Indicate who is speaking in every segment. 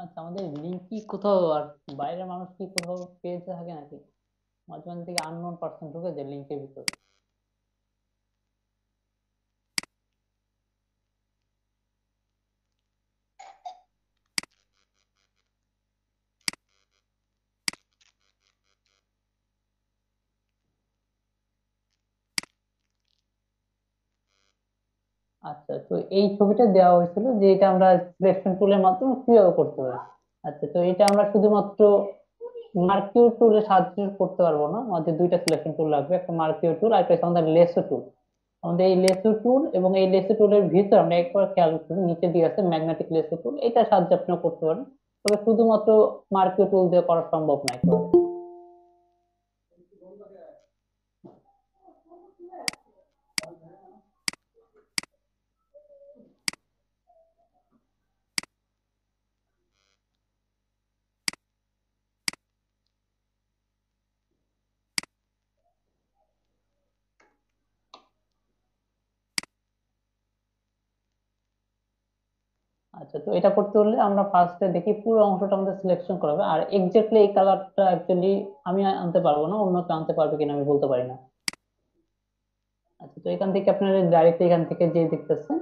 Speaker 1: আচ্ছা, আমাদের লিঙ্ক কি কোথাও আর বাইরের মানুষ কি কোথাও পেয়ে থাকে নাকি? মাঝে মাঝে থেকে আননোন পার্সন ঢুকে যায় লিঙ্কের ভিতরে। আচ্ছা, তো এই ছবিটা দেওয়া হয়েছিল যে এটা আমরা সিলেকশন টুলের মাধ্যমে কিভাবে করতে পারি। আচ্ছা, তো এটা আমরা শুধুমাত্র মার্কিউ টুলের সাহায্যে করতে পারবো না। আমাদের দুইটা সিলেকশন টুল লাগবে, একটা মার্কিউ টুল আর একটা হচ্ছে আমাদের লেসো টুল। আমাদের এই লেসো টুল এবং এই লেসো টুলের ভিতরে আমরা একবার খেয়াল করি, নিচে দিয়ে আছে ম্যাগনেটিক লেসো টুল, এটার সাহায্যে আপনি করতে পারেন। তবে শুধুমাত্র মার্কিউ টুল দিয়ে করা সম্ভব না একেবারে। আচ্ছা, তো এটা করতে হলে আমরা ফার্স্টে দেখি পুরো অংশটা আমাদের সিলেকশন করা হবে, আর এক্স্যাক্টলি এই কালারটা অ্যাকচুয়ালি আমি আনতে পারবো না, অন্য কেউ আনতে পারবে কিনা আমি বলতে পারি না। আচ্ছা, তো এখান থেকে আপনারা ডাইরেক্ট এখান থেকে যে দেখতেছেন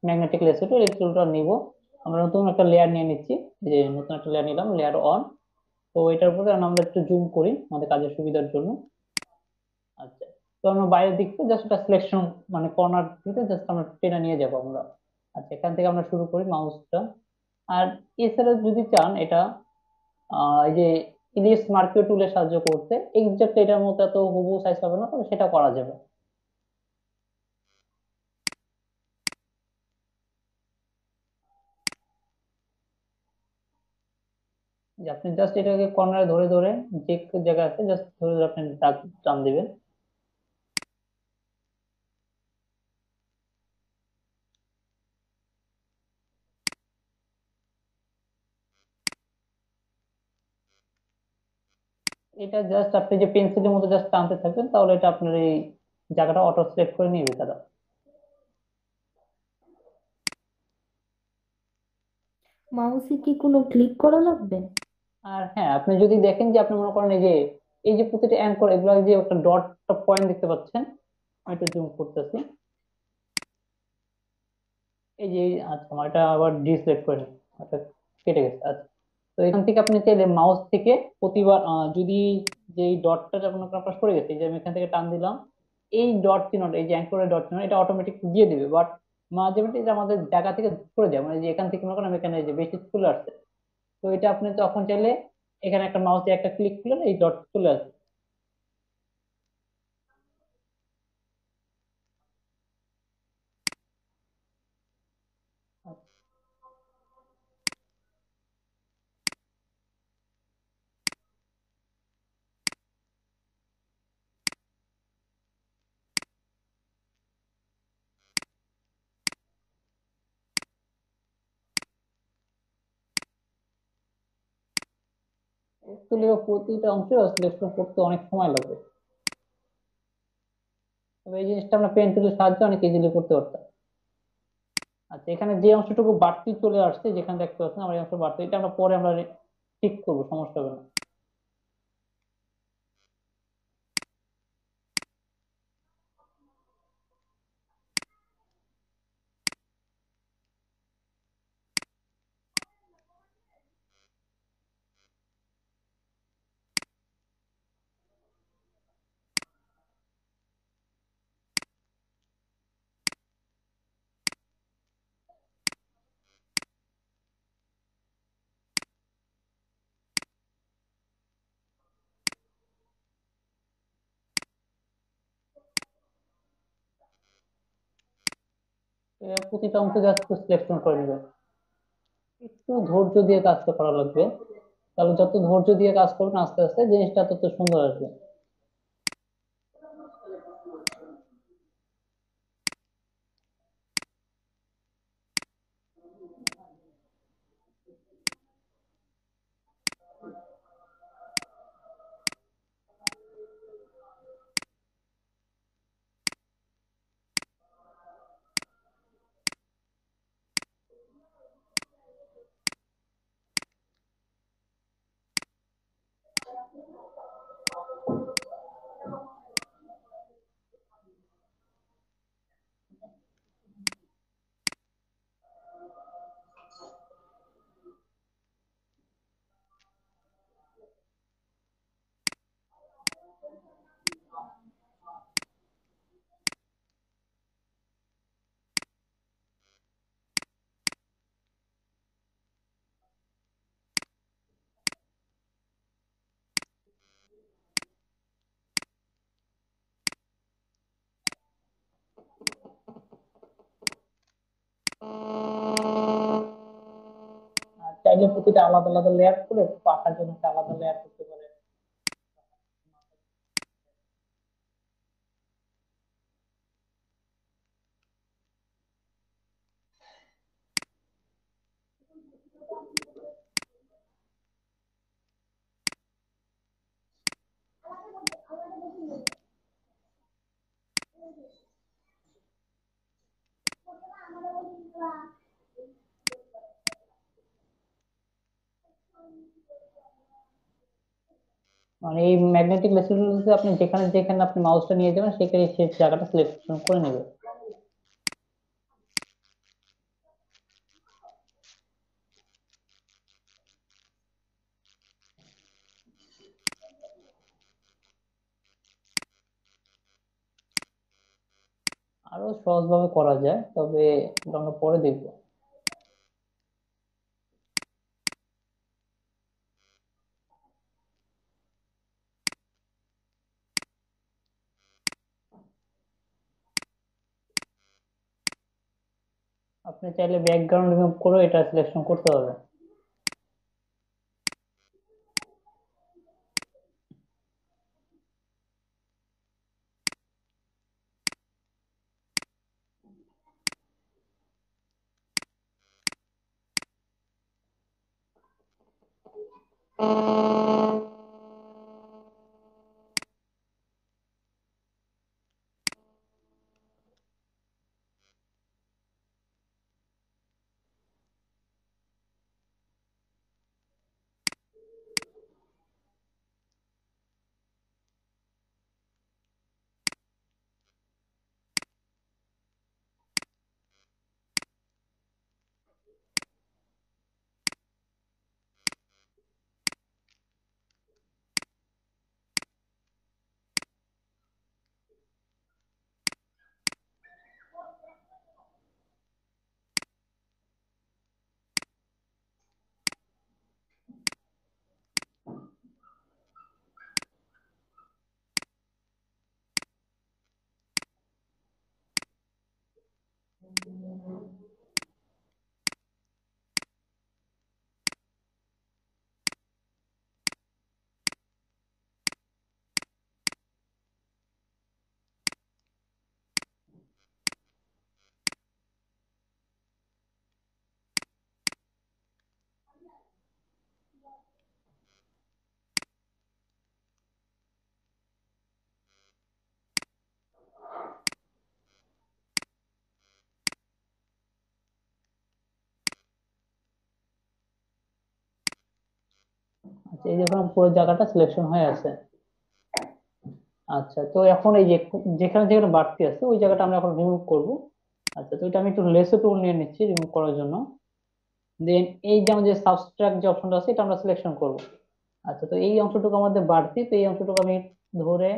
Speaker 1: ম্যাগনেটিক লেসোটো এই টুলটা নিব। আমরা নতুন একটা লেয়ার নিয়ে নিচ্ছি, এই যে নতুন একটা লেয়ার নিলাম, লেয়ার অন। তো এটার উপরে আমরা একটু জুম করি আমাদের কাজের সুবিধার জন্য। আচ্ছা, তো আমরা বাইরের দিক থেকে জাস্ট একটা সিলেকশন, মানে কর্নার দিকে জাস্ট আমরা টেনে নিয়ে যাবো আমরা। আচ্ছা, এখান থেকে আমরা শুরু করি মাউসটা। আর এছাড়া যদি চান এটা এই যে ইলিশ মার্কিও টুলের সাহায্য করতে, এক্সাক্ট এটার মতো এত হুবহু সাইজ হবে না, তবে সেটা করা যাবে। যে আপনি জাস্ট এটাকে কর্নারে ধরে ধরে, যে জায়গা আছে জাস্ট ধরে ধরে আপনি দাগ টান দিবেন। এটা জাস্ট আপনি যে পেন্সিলের মতো জাস্ট টানতে থাকবেন, তাহলে এটা আপনার এই জায়গাটা অটো সিলেক্ট করে নিবে তারা।
Speaker 2: মাউসে কি কোনো ক্লিক করা লাগবে?
Speaker 1: আর হ্যাঁ, আপনি যদি দেখেন যে আপনি মনে করেন এই যে প্রতিটা অ্যাঙ্কর এগুলো যে একটা ডট পয়েন্ট দেখতে পাচ্ছেন, আমি একটু জুম করতেছি। এই যে আচ্ছা, আমার এটা আবার ডিসিলেক্ট করে নিই, আচ্ছা, কেটে গেছে। আচ্ছা, তো এখান থেকে আপনি চাইলে মাউস থেকে প্রতিবার যদি যে ডটটা যখন আপনার সরে গেছে, এই যে আমি এখান থেকে টান দিলাম, এই ডট চিহ্নটা, এই যে অ্যাঙ্করের ডট চিহ্ন, এটা অটোমেটিক দিয়ে দিবে। বাট মাঝে মাঝে এটা আমাদের জায়গা থেকে সরে যায়, মানে যে এখান থেকে মনে করেন আমি এখানে এই যে বেশি চলে আসছে, তো এটা আপনি তখন চাইলে এখানে একটা মাউস দিয়ে একটা ক্লিক করলেন, এই ডট চলে আসবে। অ্যাকচুয়ালি প্রতিটা অংশে সিলেকশন করতে অনেক সময় লাগবে, তবে এই জিনিসটা আমরা পেন টুলের সাহায্যে অনেক ইজিলি করতে পারতাম। আচ্ছা, এখানে যে অংশটুকু বাড়তি চলে আসছে, যেখানে দেখতে পাচ্ছেন আমার এই অংশ বাড়তি, এটা আমরা পরে আমরা ঠিক করবো, সমস্যা হবে না। প্রতিটা অংশ জাস্ট সিলেকশন করে নেবেন। একটু ধৈর্য দিয়ে কাজটা করা লাগবে, তাহলে যত ধৈর্য দিয়ে কাজ করবেন আস্তে আস্তে জিনিসটা তত সুন্দর আসবে। চাইলে প্রতিটা আলাদা আলাদা লেয়ার করে পাখার জন্য একটা আলাদা লেয়ার করতে পারে। মানে এই ম্যাগনেটিক লেসের আপনি যেখানে যেখানে আপনি মাউসটা নিয়ে যাবেন সেখানে সেই জায়গাটা সিলেকশন করে নেবে। আরো সহজভাবে করা যায়, তবে এটা আমরা পরে দেখবো। আপনি চাইলে ব্যাকগ্রাউন্ড রিমুভ করে এটা সিলেকশন করতে হবে। আচ্ছা, এই যখন পুরো জায়গাটা সিলেকশন হয়ে আছে। আচ্ছা, তো এখন এই যে যেখানে যেখানে বাড়তি আছে ওই জায়গাটা আমরা এখন রিমুভ করব। আচ্ছা, তো এটা আমি একটু লেসো টুল নিয়ে নিচ্ছি রিমুভ করার জন্য। দেন এই যে আমাদের সাবট্রাক্ট যে অপশনটা আছে এটা আমরা সিলেকশন করব। আচ্ছা, তো এই অংশটুকু আমাদের বাড়তি, তো এই অংশটুকু আমি ধরে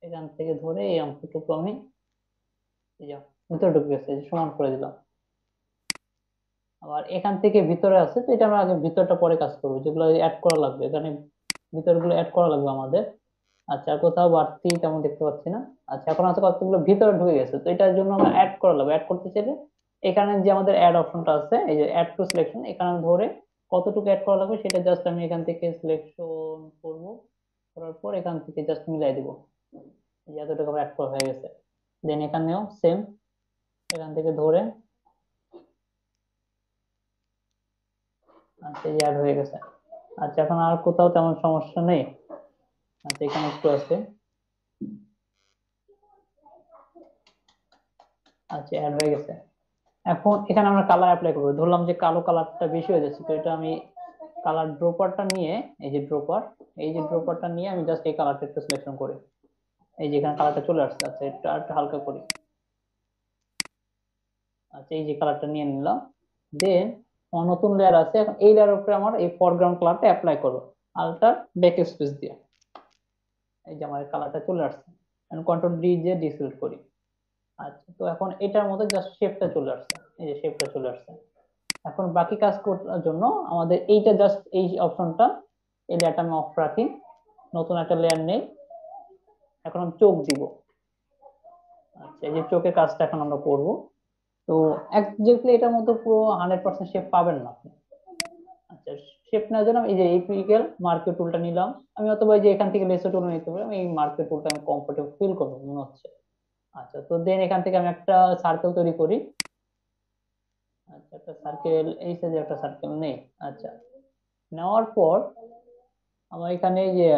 Speaker 1: এখান থেকে ধরে এই অংশটুকু আমি এই যে ভিতরে ঢুকে গেছে, এই যে সমান করে দিলাম। আবার এখান থেকে ভিতরে আছে, তো এটা আমরা আগে ভিতরটা পরে কাজ করবো, যেগুলো অ্যাড করা লাগবে এখানে ভিতরগুলো অ্যাড করা লাগবে আমাদের। আচ্ছা, আর কোথাও বাড়তি তেমন দেখতে পাচ্ছি না। আচ্ছা, এখন আছে কতগুলো ভিতরে ঢুকে গেছে, তো এটার জন্য আমরা অ্যাড করা লাগবে। অ্যাড করতে চাইলে এখানে যে আমাদের অ্যাড অপশনটা আছে, এই যে অ্যাড টু সিলেকশন, এখানে ধরে কতটুকু অ্যাড করা লাগবে সেটা জাস্ট আমি এখান থেকে সিলেকশন করব। করার পর এখান থেকে জাস্ট মিলাই দিব, এই যে এতটুকু আমার অ্যাড করা হয়ে গেছে। দেন এখানেও সেম, এখান থেকে ধরে আচ্ছা, এই অ্যাড হয়ে গেছে। আচ্ছা, এখন আর কোথাও তেমন সমস্যা নেই। আচ্ছা, এখানে একটু আছে। আচ্ছা, অ্যাড হয়ে গেছে। এখন এখানে আমরা কালার অ্যাপ্লাই করবো। ধরলাম যে কালো কালারটা বেশি হয়ে যাচ্ছে, তো এটা আমি কালার ড্রপারটা নিয়ে, এই যে ড্রপার, এই যে ড্রপারটা নিয়ে আমি জাস্ট এই কালারটা একটু সিলেকশন করি। এই যে এখানে কালারটা চলে আসছে। আচ্ছা, একটু আর একটু হালকা করি। আচ্ছা, এই যে কালারটা নিয়ে নিলাম। দেন নতুন লেয়ার আছে, এখন এই লেয়ারের উপরে আমার এই ফরগ্রাউন্ড কালারটা অ্যাপ্লাই করবো আল্টার ব্যাক স্পেস দিয়ে। এই যে আমার কালারটা চলে আসছে। এখন কন্ট্রোল ডি দিয়ে ডিসিলেক্ট করি। আচ্ছা, তো এখন এটার মধ্যে জাস্ট শেপটা চলে আসছে, এই যে শেপটা চলে আসছে। এখন বাকি কাজ করার জন্য আমাদের এইটা জাস্ট এই অপশনটা, এই লেয়ারটা আমি অফ রাখি, নতুন একটা লেয়ার নেই। এখন আমি চোখ দিব। আচ্ছা, এই যে চোখের কাজটা এখন আমরা করব। তো একজাক্টলি এটার মতো পুরো 100% শেপ পাবেন না আপনি। আচ্ছা, শেপ নেওয়ার জন্য এই যে এপিক্যাল মার্কেট টুলটা নিলাম আমি, অথবা এই যে এখান থেকে লেসো টুল নিতে পারি। আমি এই মার্কেট টুলটা আমি কমফোর্টেবল ফিল করবো মনে হচ্ছে। আচ্ছা, তো দেন এখান থেকে আমি একটা সার্কেল তৈরি করি। আচ্ছা, একটা সার্কেল, এই সাইজে একটা সার্কেল নেই। আচ্ছা, নেওয়ার পর আমার এখানে এই যে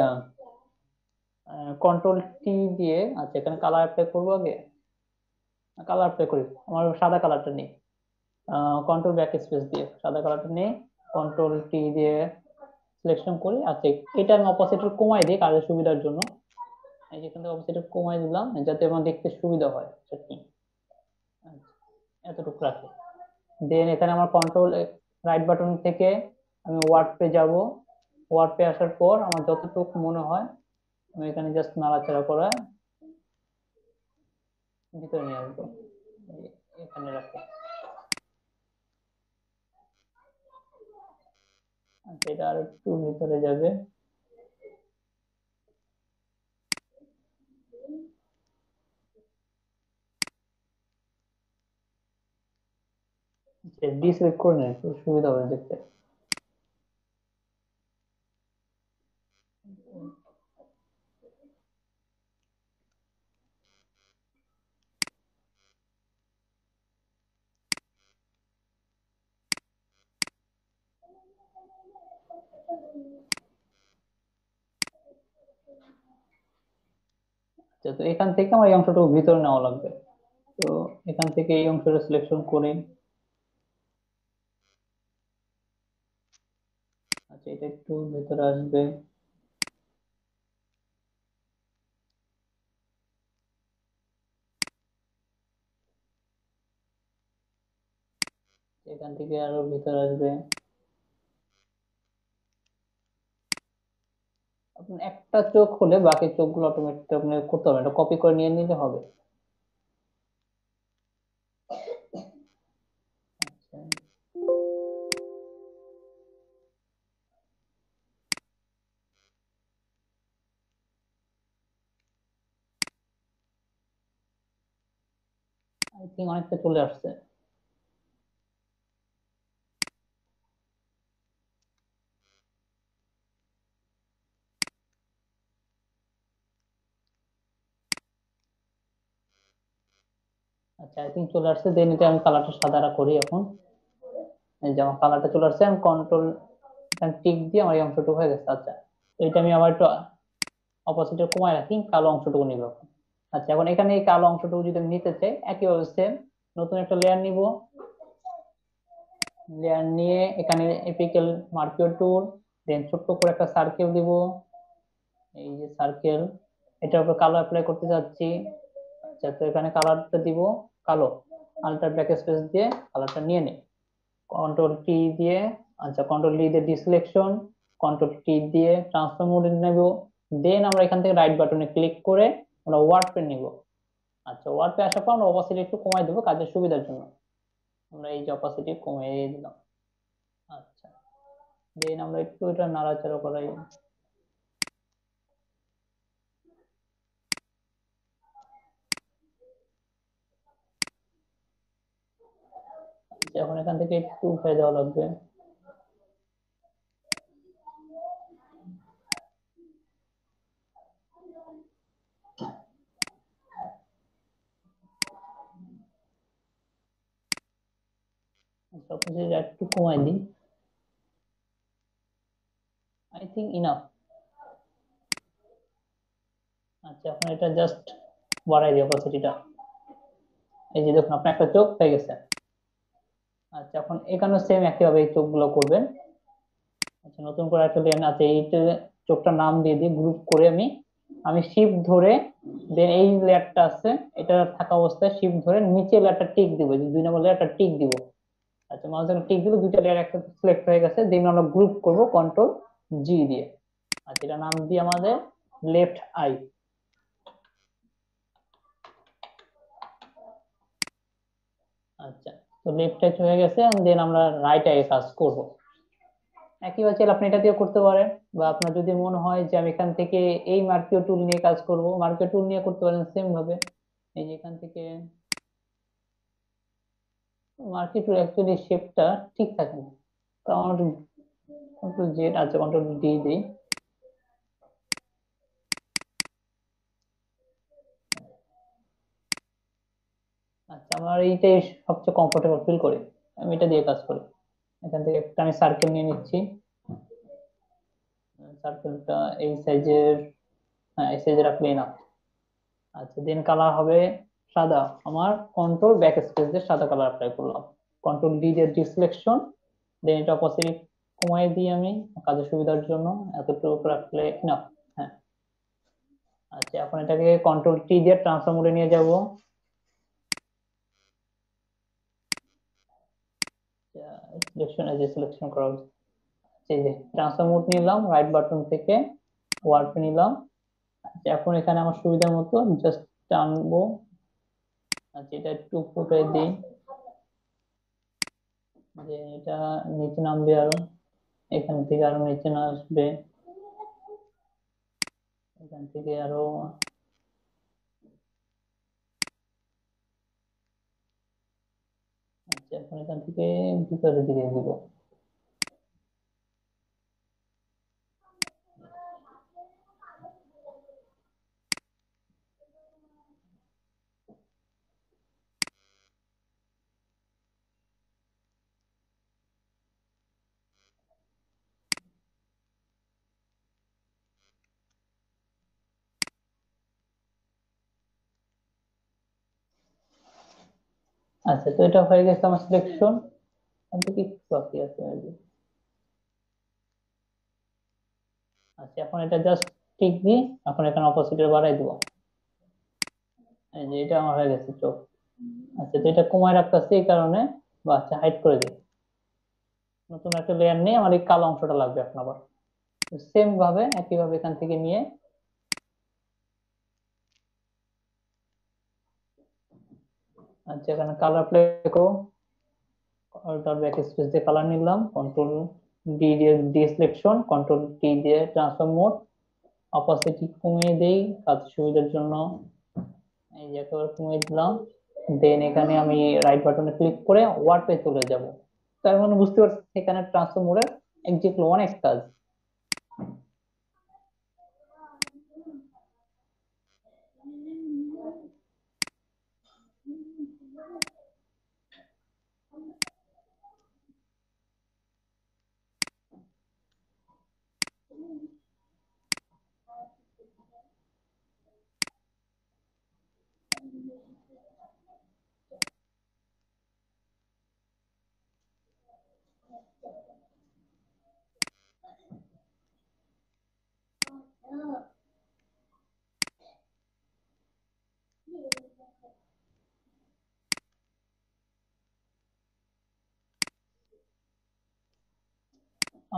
Speaker 1: কন্ট্রোল টি দিয়ে, আচ্ছা এখানে কালার অ্যাপ্লাই করবো আগে। কালার অ্যাপ্লাই করি, আমার সাদা কালারটা নেই। কন্ট্রোল ব্যাক স্পেস দিয়ে সাদা কালারটা নেই, কন্ট্রোল টি দিয়ে সিলেকশন করি। আচ্ছা, এটা আমি অপোসিটর কমাই দিই কাজের সুবিধার জন্য। এই যে এখান থেকে অপোসিটর কমাই দিলাম যাতে আমার দেখতে সুবিধা হয় সেটি। আচ্ছা, এতটুকু রাখি। দেন এখানে আমার কন্ট্রোল রাইট বাটন থেকে আমি ওয়ার্ড পে যাব। ওয়ার্ড পে আসার পর আমার যতটুকু মনে হয় আমি এখানে জাস্ট নাড়াচাড়া করে ভিতরে নিয়ে আসবো। এখানে রাখি। আচ্ছা, এটা আর একটু ভিতরে যাবে। ডিসেলেক্ট করে নেই একটু সুবিধা হবে দেখতে। আচ্ছা, তো এখান থেকে আমার এই অংশটুকু ভিতরে নেওয়া লাগবে। তো এখান থেকে এই অংশটা সিলেকশন করে, আচ্ছা এটা একটু ভিতরে আসবে। এখান থেকে আরো ভিতরে আসবে। আপনার একটা চোখ হলে বাকি চোখগুলো অটোমেটিক আপনি করতে হবে, এটা কপি করে নিয়ে নিলে হবে। আচ্ছা, আই থিঙ্ক অনেকটা চলে আসছে। আচ্ছা, আই থিঙ্ক চলে আসছে। দেন এটা আমি কালারটা সাদা করি এখন। এই যে আমার কালারটা চলে আসছে, আমি কন্ট্রোল টিক দিয়ে আমার এই অংশটুকু হয়ে গেছে। আচ্ছা, তো এটা আমি আবার একটু অপোজিটে কমায় রাখি, কালো অংশটুকু নিব এখন। আচ্ছা, এখন এখানে এই কালো অংশটুকু যদি আমি নিতে চাই একইভাবে সেম, নতুন একটা লেয়ার নিব। লেয়ার নিয়ে এখানে এপিক্যাল মার্কিও টুল, দেন ছোট্ট করে একটা সার্কেল দিব। এই যে সার্কেল, এটার উপর কালো অ্যাপ্লাই করতে যাচ্ছি। আচ্ছা, তো এখানে কালারটা দিব কালো, আল্টার ব্যাক স্পেস দিয়ে কালারটা নিয়ে নেই। কন্ট্রোল টি দিয়ে, আচ্ছা কন্ট্রোল টি দিয়ে ডিসিলেকশন, কন্ট্রোল টি দিয়ে ট্রান্সফর্ম মোডে নেব। দেন আমরা এখান থেকে রাইট বাটনে ক্লিক করে আমরা ওয়ার্ড পে নিব। আচ্ছা, ওয়ার্ড পে আসার পর আমরা অপাসিটি একটু কমাই দেবো কাজের সুবিধার জন্য। আমরা এই যে অপাসিটি কমিয়ে দিলাম। আচ্ছা, দেন আমরা একটু এটা নাড়াচাড়া করাই। আচ্ছা, এখন এখান থেকে একটু উঠে যাওয়া লাগবে। আচ্ছা, অপাসিটি একটু কমাই দিই। I think enough. আচ্ছা, এখন এটা জাস্ট বাড়াই দিই অপাসিটিটা। এই যে দেখুন আপনার একটা চোখ হয়ে গেছে। আচ্ছা, এখন এখানে সেম একইভাবে এই চোখগুলো করবেন। আচ্ছা, নতুন করে একটা লেয়ার আছে, এইটা চোখটার নাম দিয়ে দিই গ্রুপ করে। আমি আমি শিফট ধরে দেন এই লেয়ারটা আছে এটা থাকা অবস্থায় শিফট ধরে নিচে লেয়ারটা টিক দিব, যে 2 নম্বর লেয়ারটা টিক দিব। আচ্ছা, মাউস যখন টিক দিলে দুইটা লেয়ার একসাথে সিলেক্ট হয়ে গেছে। দেন আমরা গ্রুপ করব কন্ট্রোল জি দিয়ে। আচ্ছা, এটা নাম দিয়ে আমাদের লেফট আই। আচ্ছা, তো লেফট আই হয়ে গেছে। দেন আমরা রাইট আই কাজ করব। একইভাবে চাইলে আপনি এটা দিয়ে করতে পারেন, বা আপনার যদি মনে হয় যে আমি এখান থেকে এই মার্কিও টুল নিয়ে কাজ করব, মার্কিও টুল নিয়ে করতে পারেন সেম ভাবে। এই যে এখান থেকে মার্কিও টুল অ্যাকচুয়ালি শেপটা ঠিক থাকে না, কারণ কন্ট্রোল জেড, আচ্ছা কন্ট্রোল ডি দিই। আচ্ছা আমার এইটাই সবচেয়ে কমফোর্টেবল ফিল করি, আমি এটা দিয়ে কাজ করি। এখান থেকে একটা আমি সার্কেল নিয়ে নিচ্ছি। সার্কেলটা এই সাইজের, হ্যাঁ এই সাইজে রাখলেই না। আচ্ছা দেন কালার হবে সাদা। আমার কন্ট্রোল ব্যাক স্পেস দিয়ে সাদা কালার অ্যাপ্লাই করলাম। কন্ট্রোল ডি দিয়ে ডিসিলেকশন, দেন এটা অপোসিট কমাই দিই আমি কাজের সুবিধার জন্য, এতটুকু রাখলে না। হ্যাঁ। আচ্ছা এখন এটাকে কন্ট্রোল টি দিয়ে ট্রান্সফর্ম মোডে নিয়ে যাব। সিলেকশন, এই যে সিলেকশন করা হচ্ছে, এই যে ট্রান্সফর্ম মোড নিলাম, রাইট বাটন থেকে ওয়ার্ড নিলাম। আচ্ছা এখন এখানে আমার সুবিধার মতো জাস্ট টানবো। আচ্ছা এটা একটু ফুটে দিই, যে এটা নিচে নামবে আরো, এখান থেকে আরো নিচে না আসবে, এখান থেকে আরো। আচ্ছা এখন এখান থেকে ভিতরের দিকে দিব। আচ্ছা তো এটা হয়ে গেছে আমার সিলেকশন। এখান থেকে একটু বাকি আছে এই যে। আচ্ছা এখন এটা জাস্ট টিক দিই, এখন এখানে অপোজিটে বাড়াই দিব। এই যে এটা আমার হয়ে গেছে চোখ। আচ্ছা তো এটা কমায় রাখতেছি এই কারণে, বা আচ্ছা হাইড করে দিই। নতুন একটা লেয়ার নিয়ে আমার এই কালো অংশটা লাগবে এখন আবার, সেম ভাবে একই ভাবে এখান থেকে নিয়ে। আচ্ছা এখানে কালার প্লে করো, অল্টার ব্যাক স্পেস দিয়ে কালার নিলাম, কন্ট্রোল ডি দিয়ে ডিসিলেকশন, কন্ট্রোল টি দিয়ে ট্রান্সফর্ম মোড, অপাসিটি কমিয়ে দেই কাজ সুবিধার জন্য। এই যে একেবারে কমিয়ে দিলাম। দেন এখানে আমি রাইট বাটনে ক্লিক করে ওয়ার্ডে চলে যাব। তার মানে বুঝতে পারছি এখানে ট্রান্সফর্ম মোডের এক্স্যাক্টলি অনেক কাজ।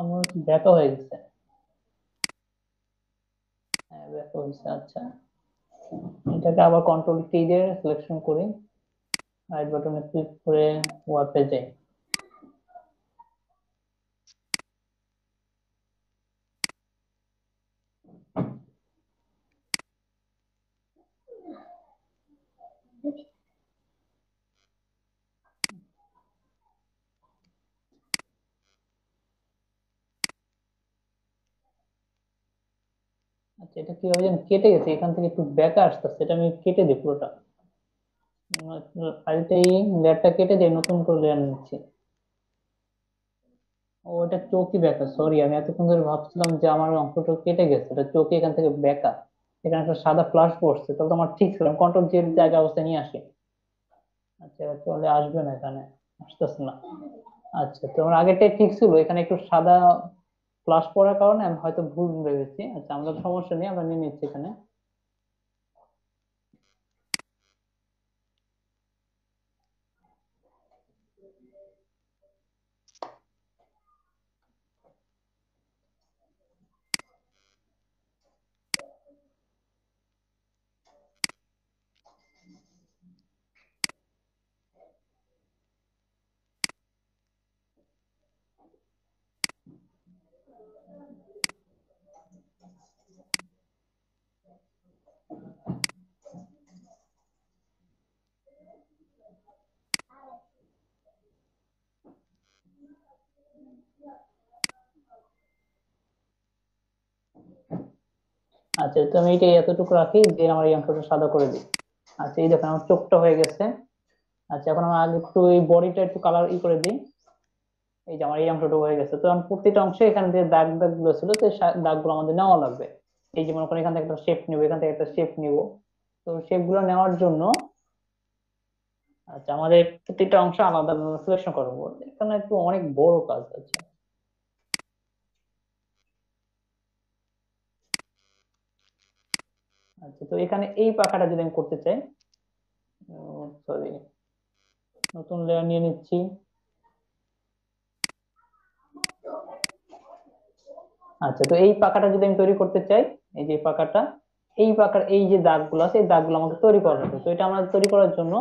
Speaker 1: আমার ব্যাকও হয়ে গেছে। হ্যাঁ ব্যাকও হয়েছে। আচ্ছা এটাকে আবার কন্ট্রোল টি দিয়ে সিলেকশন করি, রাইট বাটনে ক্লিক করে ওয়ার্ডে যাই। আচ্ছা এটা কিভাবে যেন কেটে গেছে, এখান থেকে একটু ব্যাক আসতেছে, এটা আমি কেটে দিই পুরোটা। ফাইলটা এই লেয়ারটা কেটে দিয়ে নতুন করে লেয়ার নিচ্ছি। ও এটা চৌকি বেঁকা, সরি আমি এতক্ষণ ধরে ভাবছিলাম যে আমার অঙ্কটা কেটে গেছে, এটা চৌকি এখান থেকে বেঁকা। এখানে একটা সাদা ফ্লাশ পড়ছে, তাহলে তো আমার ঠিক ছিল, কন্ট্রোল জেড জায়গা অবস্থায় নিয়ে আসি। আচ্ছা তাহলে আসবে না এখানে, আসতেছে না। আচ্ছা তো আমার আগেরটাই ঠিক ছিল, এখানে একটু সাদা ফ্লাশ পড়ার কারণে আমি হয়তো ভুল ভেবেছি। আচ্ছা আমাদের সমস্যা নেই, আমরা নিয়ে নিচ্ছি এখানে। আচ্ছা, তো আমি এটা এতটুকু রাখি, দিয়ে আমার এই অংশটা সাদা করে দিই। আচ্ছা, এই দেখেন আমার চোখটা হয়ে গেছে। আচ্ছা, এখন আমরা আগে একটু এই বডিটা একটু কালার করে দিই। এই যে আমার এই অংশটুকু হয়ে গেছে, তো আমি প্রতিটা অংশে এখান থেকে দাগ দাগ গুলো ছিল, তো এই দাগগুলো আমাদের নেওয়া লাগবে। এই যে মনে করেন এখান থেকে একটা শেপ নিব, এখান থেকে একটা শেপ নিব। তো শেপ গুলো নেওয়ার জন্য আচ্ছা আমাদের প্রতিটা অংশ আলাদা আলাদা সিলেকশন করবো। এখানে একটু অনেক বড় কাজ আছে। আচ্ছা, তো এখানে এই পাখাটা যদি আমি করতে চাই, সরি, নতুন লেয়ার নিয়ে নিচ্ছি। আচ্ছা, তো এই পাখাটা যদি আমি তৈরি করতে চাই, এই যে পাখাটা, এই পাখার এই যে দাগগুলো আছে, এই দাগগুলো আমাকে তৈরি করা হবে। তো এটা আমরা তৈরি করার জন্য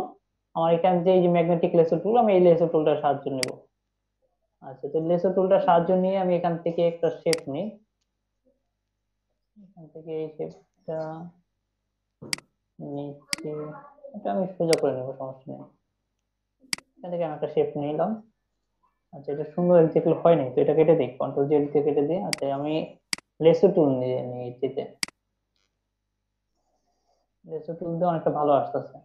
Speaker 1: আমার এখানে যে এই যে ম্যাগনেটিক লেসো টুল, আমি এই লেসো টুলটার সাহায্য নেব। আচ্ছা, তো লেসো টুলটার সাহায্য নিয়ে আমি এখান থেকে একটা শেপ নিই। এখান থেকে এই শেপটা নিচ্ছি, এটা আমি সোজা করে নেবো, সমস্যা নেই। এখান থেকে আমি একটা শেপ নিলাম। আচ্ছা, এটা সুন্দর এক্সাক্টলি হয় নাই, তো এটা কেটে দিই, কন্ট্রোল জেড দিয়ে কেটে দিই। আচ্ছা, আমি লেসো টুল নিয়ে নিয়েছি, লেসো টুল দিয়ে অনেকটা ভালো আসতেছে।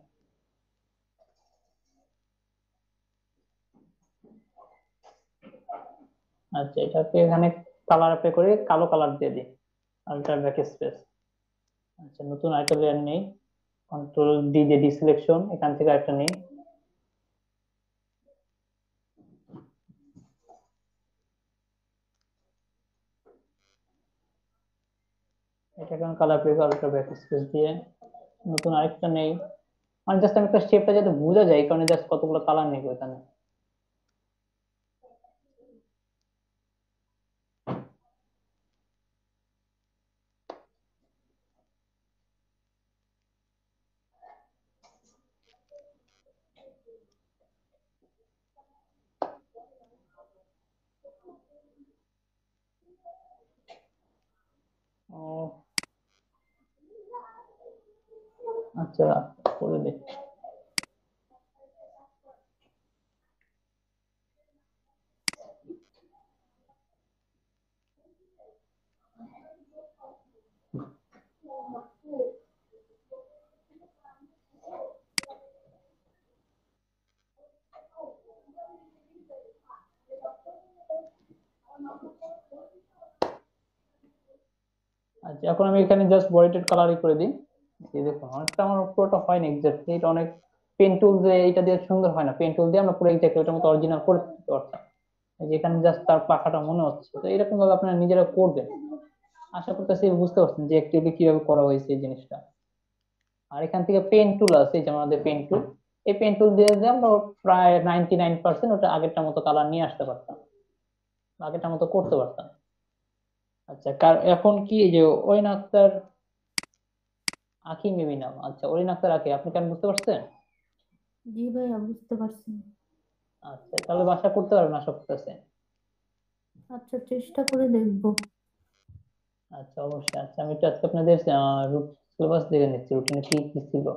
Speaker 1: আচ্ছা, এটাকে এখানে কালার অ্যাপ্লাই করে কালো কালার দিয়ে দিই, আল্ট্রা ব্যাক স্পেস। আচ্ছা, নতুন আরেকটা লেয়ার নেই, কন্ট্রোল ডি দিয়ে ডিসিলেকশন, এখান থেকে একটা নেই। এটাকে আমি কালার অ্যাপ্লাই করে আল্ট্রা ব্যাক স্পেস দিয়ে নতুন আরেকটা নেই। মানে জাস্ট আমি একটা শেপটা যাতে বোঝা যায়, এই কারণে জাস্ট কতগুলো কালার নেই এখানে। ও আচ্ছা, করে দিই। আচ্ছা, এখন আমি এখানে জাস্ট বডিটেড কালারই করে দিই। এই দেখুন অনেকটা আমার পুরোটা হয় না এক্স্যাক্টলি, এটা অনেক পেন টুল দিয়ে এটা দিয়ে সুন্দর হয় না, পেন টুল দিয়ে আমরা পুরো এক্স্যাক্টলি ওটার মতো অরিজিনাল করে দিতে পারতাম। এই যে এখানে জাস্ট তার পাখাটা মনে হচ্ছে, তো এরকম ভাবে আপনারা নিজেরা করবেন। আশা করতেছি বুঝতে পারছেন যে অ্যাকচুয়ালি কিভাবে করা হয়েছে এই জিনিসটা। আর এখান থেকে পেন টুল আছে, এই যে আমাদের পেন টুল, এই পেন টুল দিয়ে যে আমরা প্রায় 99% ওটা আগেরটার মতো কালার নিয়ে আসতে পারতাম, আগেরটার মতো করতে পারতাম। আচ্ছা, এখন কি এই যে অরিন আক্তার আঁখি মেবি নাম, আচ্ছা অরিন আক্তার আঁখি, আপনি কেন বুঝতে পারছেন?
Speaker 2: জি ভাইয়া, বুঝতে পারছি।
Speaker 1: আচ্ছা, তাহলে বাসা করতে পারবেন আশা করতেছে।
Speaker 2: আচ্ছা, চেষ্টা করে দেখবো।
Speaker 1: আচ্ছা, অবশ্যই। আচ্ছা, আমি একটু আজকে আপনাদের সিলেবাস দেখে নিচ্ছি, রুটিনে কি কি ছিল।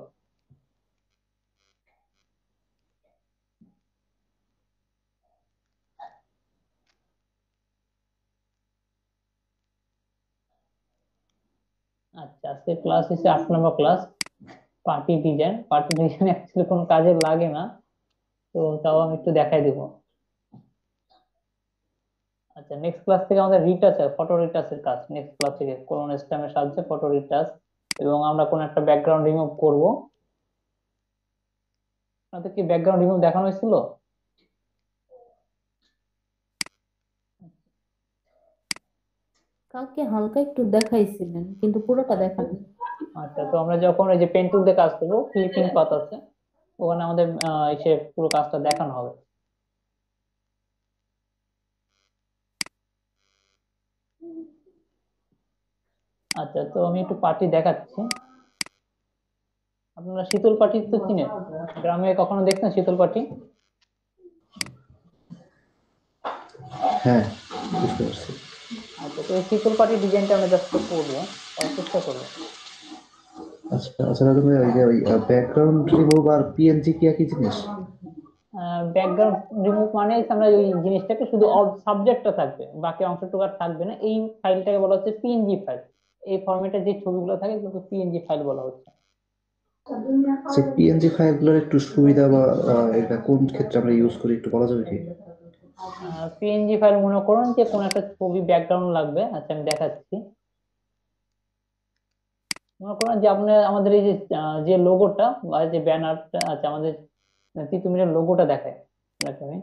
Speaker 1: আচ্ছা, আজকে ক্লাস হচ্ছে 8 নম্বর class, party design. Party design actually কোনো কাজে লাগে না, তো তাও আমি একটু দেখাই দিব। আচ্ছা, নেক্সট ক্লাস থেকে আমাদের রিটাচ আর ফটো রিটাচের কাজ, নেক্সট ক্লাস থেকে কোন স্টেমের সাহায্যে ফটো রিটাচ, এবং আমরা কোন একটা ব্যাকগ্রাউন্ড রিমুভ করব। আপনাদের কি ব্যাকগ্রাউন্ড রিমুভ দেখানো হয়েছিল?
Speaker 2: কালকে হালকা একটু দেখাইছিলেন, কিন্তু পুরোটা
Speaker 1: আচ্ছা,
Speaker 2: দেখান।
Speaker 1: আচ্ছা, তো আমরা যখন এই যে পেন টুল দিয়ে কাজ করবো, ক্লিপিং পাথ আছে, ওখানে আমাদের এসে পুরো কাজটা দেখানো হবে। আচ্ছা, তো আমি একটু পার্টি দেখাচ্ছি। আপনারা শীতল পার্টি তো চিনেন, গ্রামে কখনো দেখছেন শীতল পার্টি?
Speaker 3: হ্যাঁ, বুঝতে পারছি।
Speaker 1: আচ্ছা, তো এই শীতল পার্টির ডিজাইনটা আমরা জাস্ট করবো, করার চেষ্টা করবো।
Speaker 3: আচ্ছা আচ্ছা, তুমি ওই যে ওই ব্যাকগ্রাউন্ড রিমুভ আর পিএনজি কি একই জিনিস?
Speaker 1: ব্যাকগ্রাউন্ড রিমুভ মানে হচ্ছে আমরা ওই জিনিসটাকে শুধু সাবজেক্টটা থাকবে, বাকি অংশটুকু আর থাকবে না, এই ফাইলটাকে বলা হচ্ছে পিএনজি ফাইল। এই ফরম্যাটে যে ছবিগুলো থাকে এগুলোকে পিএনজি ফাইল বলা হচ্ছে।
Speaker 3: যে পিএনজি ফাইলগুলোর একটু সুবিধা বা এটা কোন ক্ষেত্রে আমরা ইউজ করি একটু বলা যাবে কি?
Speaker 1: পিএনজি ফাইল মনে করুন যে কোন একটা ছবি ব্যাকগ্রাউন্ড লাগবে, আচ্ছা আমি দেখাচ্ছি। মনে করেন যে আপনার আমাদের এই যে যে লোগোটা বা যে ব্যানারটা, আচ্ছা আমাদের তিতুমিরের লোগোটা দেখায় আপনাকে আমি।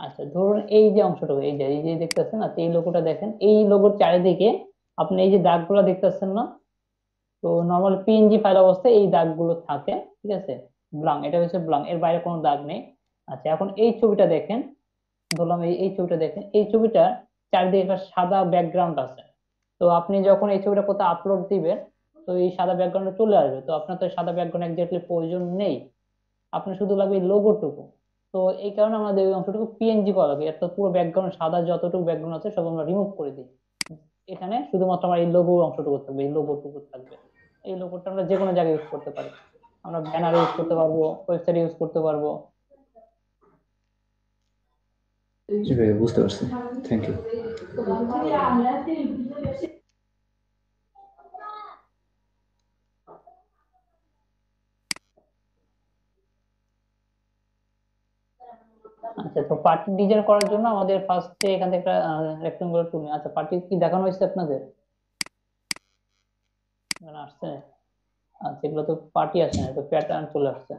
Speaker 1: আচ্ছা ধরুন এই যে অংশটুকু, এই যে দেখতেছেন, আচ্ছা এই লোগোটা দেখেন, এই লোগোর চারিদিকে আপনি এই যে দাগগুলো দেখতেছেন না, তো নর্মাল পিএনজি ফাইল অবস্থায় এই দাগগুলো থাকে, ঠিক আছে, ব্লাঙ্ক, এটা হচ্ছে ব্লাঙ্ক, এর বাইরে কোনো দাগ নেই। আচ্ছা এখন এই ছবিটা দেখেন, ধরলাম এই ছবিটা দেখেন, এই ছবিটার চারিদিকে একটা সাদা ব্যাকগ্রাউন্ড আছে। তো আপনি যখন এই ছবিটা কোথাও আপলোড দিবেন, তো এই সাদা ব্যাকগ্রাউন্ডে চলে আসবে, তো আপনার তো এই সাদা ব্যাকগ্রাউন্ড একজাক্টলি প্রয়োজন নেই, আপনার শুধু লাগবে এই লোগোটুকু। তো এই কারণে আমাদের ওই অংশটুকু পিএনজি করা লাগে, এত পুরো ব্যাকগ্রাউন্ড সাদা যতটুকু ব্যাকগ্রাউন্ড আছে সব আমরা রিমুভ করে দিই, এখানে শুধুমাত্র আমার এই লোগো অংশটুকু থাকবে, এই লোগোটুকু থাকবে। এই লোগোটা আমরা যে কোনো জায়গায় ইউজ করতে পারি, আমরা ব্যানার ইউজ করতে পারবো, ওয়েবসাইট ইউজ করতে পারবো।
Speaker 3: জি ভাই, বুঝতে পারছি, থ্যাংক ইউ।
Speaker 1: আচ্ছা তো পার্টি ডিজাইন করার জন্য আমাদের ফার্স্টে এখান থেকে একটা রেক্টেঙ্গুলার টুল নিই। আচ্ছা পার্টি কি দেখানো হয়েছে আপনাদের, এখানে আসছে? আচ্ছা এগুলো তো পার্টি আসে না, তো প্যাটার্ন চলে আসছে।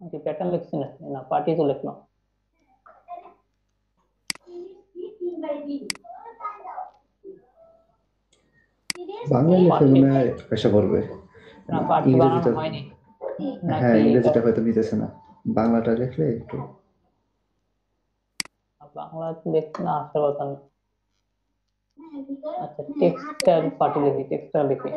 Speaker 1: কি প্যাটার্ন লিখছি না, না পার্টি তো লিখলাম।
Speaker 3: বাংলায় লিখলে
Speaker 1: পার্টি,
Speaker 3: মনে হয় পয়সা পড়বে,
Speaker 1: না পার্টি বানানো
Speaker 3: ইংরেজিটা।
Speaker 1: হয়নি
Speaker 3: হ্যাঁ,
Speaker 1: নাকি?
Speaker 3: ইংরেজিটা হয়তো নিতেছে না, বাংলাটা লিখলে একটু।
Speaker 1: বাংলা লিখতে না আসার কথা না। আচ্ছা টেক্সটাইল পার্টি লিখি, টেক্সটাইল লিখি।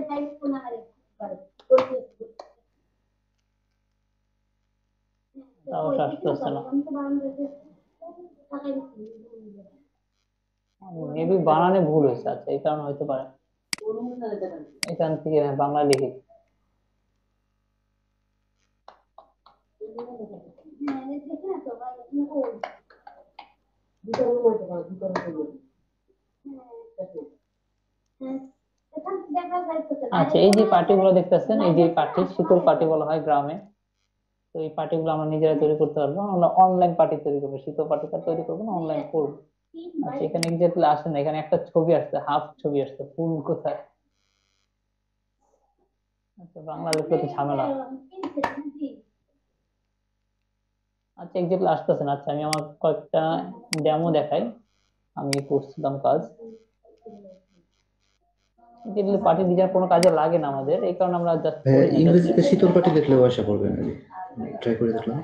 Speaker 1: তাও আসতেছে না, মেবি বানানে ভুল হয়েছে, আচ্ছা এই কারণে হইতে পারে। এখান থেকে বাংলা লিখি। আচ্ছা এই যে পার্টি গুলো দেখতেছেন, এই যে পার্টি, শীতল পার্টি বলা হয় গ্রামে। তো এই পার্টি গুলো আমরা নিজেরা তৈরি করতে পারবো, আমরা অনলাইন পার্টি তৈরি করবো, শীতল পার্টি তৈরি করবো না, অনলাইন করবো। আচ্ছা এখানে এক্স্যাক্টলি আসে না, এখানে একটা ছবি আসছে, হাফ ছবি আসছে, ফুল কোথায়? আচ্ছা বাংলা লিখলে তো ঝামেলা। আচ্ছা এক্স্যাক্টলি আসতেছে না, আচ্ছা আমি আমার কয়েকটা ডেমো দেখাই, আমি করছিলাম কাজ। যেগুলো পার্টি ডিজাইন কোনো কাজে লাগে না আমাদের, এই কারণে আমরা জাস্ট
Speaker 3: হ্যাঁ,
Speaker 1: করি না, জাস্ট
Speaker 3: ইংরেজিতে শীতল পাটি লিখলে পয়সা পড়বে মেবি, ট্রাই করে দেখলাম।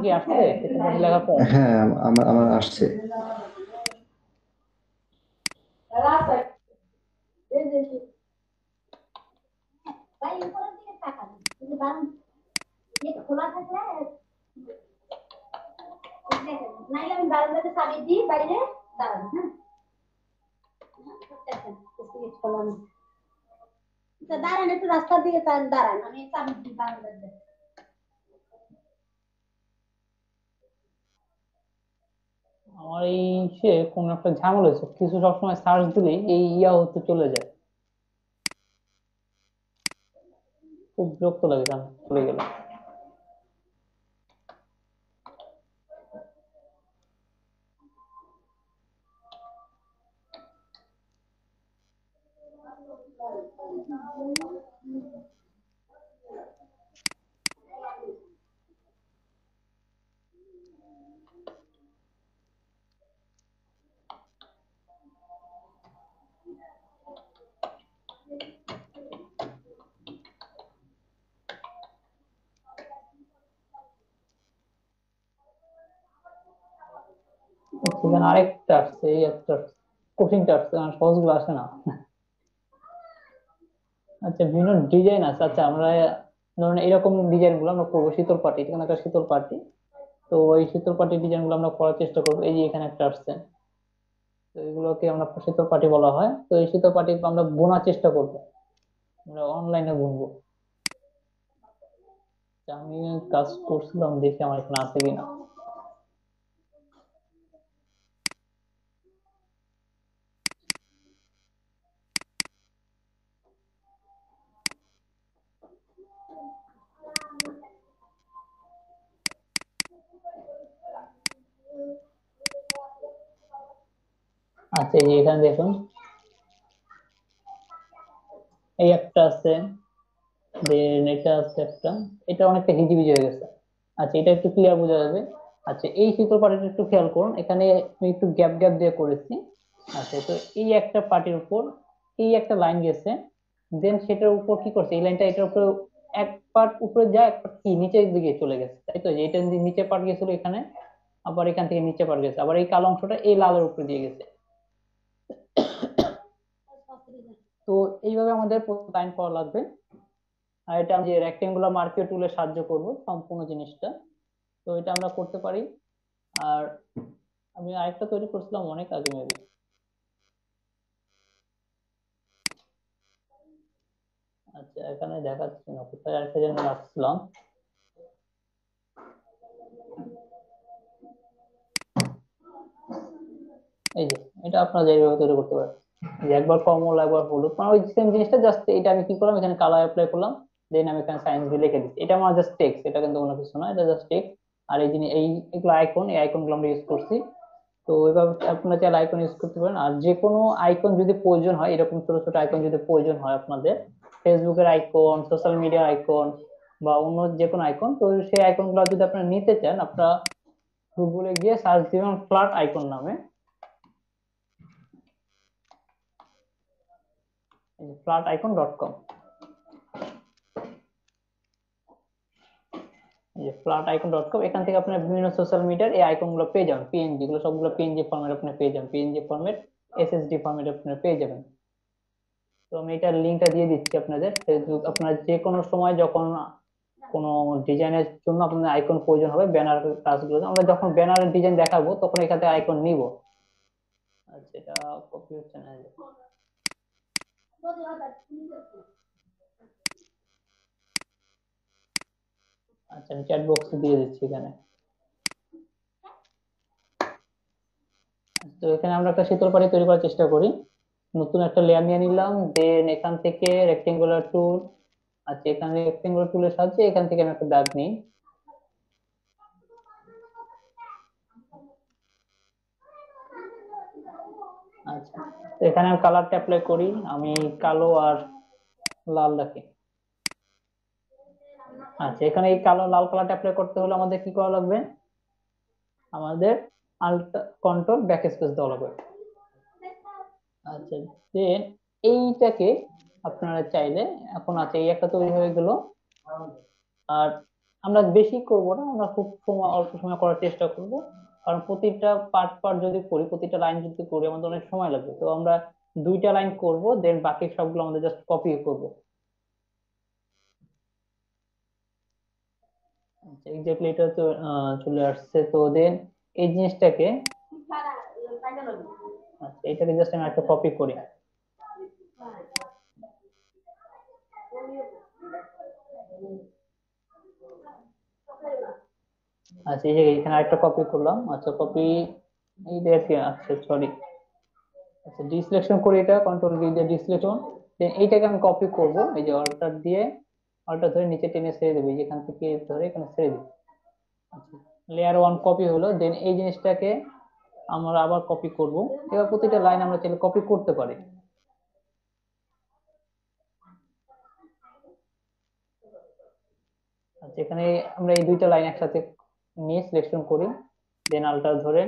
Speaker 1: কি আসছে কিছু পার্টি লেখার পর?
Speaker 3: হ্যাঁ, আমার আমার আসছে।
Speaker 4: দাঁড়ান একটু রাস্তার দিকে দাঁড়ান, আমি চাবি দিই বারান্দার।
Speaker 1: আমার এই সে কোন একটা ঝামেলা হয়েছে, কিছু সবসময় সার্চ দিলেই এই ইয়া হতে চলে যায়, খুব বিরক্ত লাগে জানো চলে গেলে। সেখানে আরেকটা আসছে, এই একটা কঠিনটা আসছে, কারণ সহজগুলো আসে না। আচ্ছা বিভিন্ন ডিজাইন আছে, আচ্ছা আমরা ধরুন এরকম ডিজাইন গুলো আমরা করবো, শীতল পাটি, এখানে একটা শীতল পাটি। তো এই শীতল পাটির ডিজাইন গুলো আমরা করার চেষ্টা করবো। এই যে এখানে একটা আসছে, তো এগুলোকে আমরা শীতল পাটি বলা হয়। তো এই শীতল পাটি আমরা বোনার চেষ্টা করবো, আমরা অনলাইনে বুনবো। তা আমি কাজ করছিলাম, দেখি আমার এখানে আছে কিনা। আচ্ছা, এই যে এখানে দেখুন এই একটা আছে, দেন এটা আছে একটা, এটা অনেকটা হিজিবিজি হয়ে গেছে। আচ্ছা, এটা একটু ক্লিয়ার বোঝা যাবে। আচ্ছা, এই শীতল পাটিটা একটু খেয়াল করুন, এখানে আমি একটু গ্যাপ গ্যাপ দিয়ে করেছি। আচ্ছা, তো এই একটা পাটির উপর এই একটা লাইন গেছে, দেন সেটার উপর কি করছে, এই লাইনটা এটার উপরে এক পার্ট উপরে যায়, এক পার্ট কি নিচের দিকে চলে গেছে, তাই তো? যে এটা নিচে পার্ট গেছিল এখানে, আবার এখান থেকে নিচে পার্ট গেছে, আবার এই কালো অংশটা এই লালের উপরে দিয়ে গেছে। তো এইভাবে আমাদের লাইন করা লাগবে। আর এটা আমি যে রেক্টেঙ্গুলার মার্কিং টুলের সাহায্য করব সম্পূর্ণ জিনিসটা। তো এটা আমরা করতে পারি। আর আমি আরেকটা তৈরি করছিলাম অনেক আগে মেবি। আচ্ছা, এখানে দেখাচ্ছে না, কোথায় আরেকটা যেন রাখছিলাম। এই যে এটা আপনারা যেভাবে তৈরি করতে পারেন, যে একবার কমলা একবার হলুদ, মানে ওই সেম জিনিসটা, জাস্ট এটা আমি কি করলাম, এখানে কালার অ্যাপ্লাই করলাম, দেন আমি এখানে সায়েন্স দিয়ে লিখে দিচ্ছি। এটা আমার জাস্ট টেক্সট, এটা কিন্তু কোনো কিছু না, এটা জাস্ট টেক্সট। আর এই জিনিস এই এগুলো আইকন, এই আইকন গুলো আমরা ইউজ করছি। তো ওইভাবে আপনারা চাইলে আইকন ইউজ করতে পারেন। আর যে কোনো আইকন যদি প্রয়োজন হয়, এরকম ছোট ছোট আইকন যদি প্রয়োজন হয় আপনাদের, ফেসবুকের আইকন, সোশ্যাল মিডিয়ার আইকন, বা অন্য যে কোনো আইকন, তো সেই আইকন গুলো যদি আপনারা নিতে চান, আপনারা গুগলে গিয়ে সার্চ দিবেন ফ্ল্যাট আইকন নামে, flaticon.com। flaticon.com, এখান থেকে আপনার বিভিন্ন সোশ্যাল মিডিয়ার এই আইকন গুলো পেয়ে যাবেন, পিএনজি গুলো সবগুলো পিএনজি ফরম্যাট আপনি পেয়ে যাবেন, পিএনজি ফরম্যাট, এসএসডি ফরম্যাট আপনারা পেয়ে যাবেন। তো আমি এটার লিঙ্কটা দিয়ে দিচ্ছি আপনাদের। ফেসবুক আপনার যে কোনো সময় যখন কোনো ডিজাইনের জন্য আপনাদের আইকন প্রয়োজন হবে, ব্যানার কাজগুলো আমরা যখন ব্যানারের ডিজাইন দেখাবো তখন এখান থেকে আইকন নিব। আচ্ছা, এটা কপি হচ্ছে না। আচ্ছা, আমি চ্যাট বক্সে দিয়ে দিচ্ছি এখানে। তো এখানে আমরা একটা শীতল পাটি তৈরি করার চেষ্টা করি। নতুন একটা লেয়ার নিয়ে নিলাম, দেন এখান থেকে রেক্টেঙ্গুলার টুল। আচ্ছা, এখানে রেক্টেঙ্গুলার টুলের সাহায্যে এখান থেকে আমি একটা দাগ নিই। আচ্ছা, তো এখানে আমি কালারটা অ্যাপ্লাই করি, আমি কালো আর লাল রাখি। আচ্ছা, এখানে এই কালো লাল কালারটা অ্যাপ্লাই করতে হলে আমাদের কি করা লাগবে, আমাদের আল্ট কন্ট্রোল ব্যাক স্পেস দেওয়া লাগবে। আচ্ছা, দেন এইটাকে আপনারা চাইলে, এখন আছে এই একটা তৈরি হয়ে গেল। আর আমরা বেশি করব না, আমরা খুব সময় অল্প সময় করার চেষ্টা করব, কারণ প্রতিটা পার্ট পার্ট যদি করি, প্রতিটা লাইন যদি করি আমাদের অনেক সময় লাগবে। তো আমরা দুইটা লাইন করব, দেন বাকি সবগুলো আমাদের জাস্ট কপি করব। আচ্ছা, এক্স্যাক্টলি এটা তো চলে আসছে। তো দেন এই জিনিসটাকে, আচ্ছা এটাকে জাস্ট আমি একটা কপি করি। আচ্ছা, এই যে এখানে একটা কপি করলাম। আচ্ছা, কপি এই দেখে, আচ্ছা সরি, আচ্ছা ডিসিলেকশন করি, এটা কন্ট্রোল ভি দিয়ে ডিসিলেকশন। দেন এইটাকে আমি কপি করব, এই যে অল্টার দিয়ে, অল্টার ধরে নিচে টেনে ছেড়ে দেবো, যেখান থেকে ধরে এখানে ছেড়ে দিই। আচ্ছা, লেয়ার ওয়ান কপি হলো। দেন এই জিনিসটাকে আমরা আবার কপি করব। এবার প্রতিটা লাইন আমরা চাইলে কপি করতে পারি। আচ্ছা, এখানে আমরা এই দুইটা লাইন একসাথে নিয়ে সিলেকশন করি, দেন আল্টার ধরে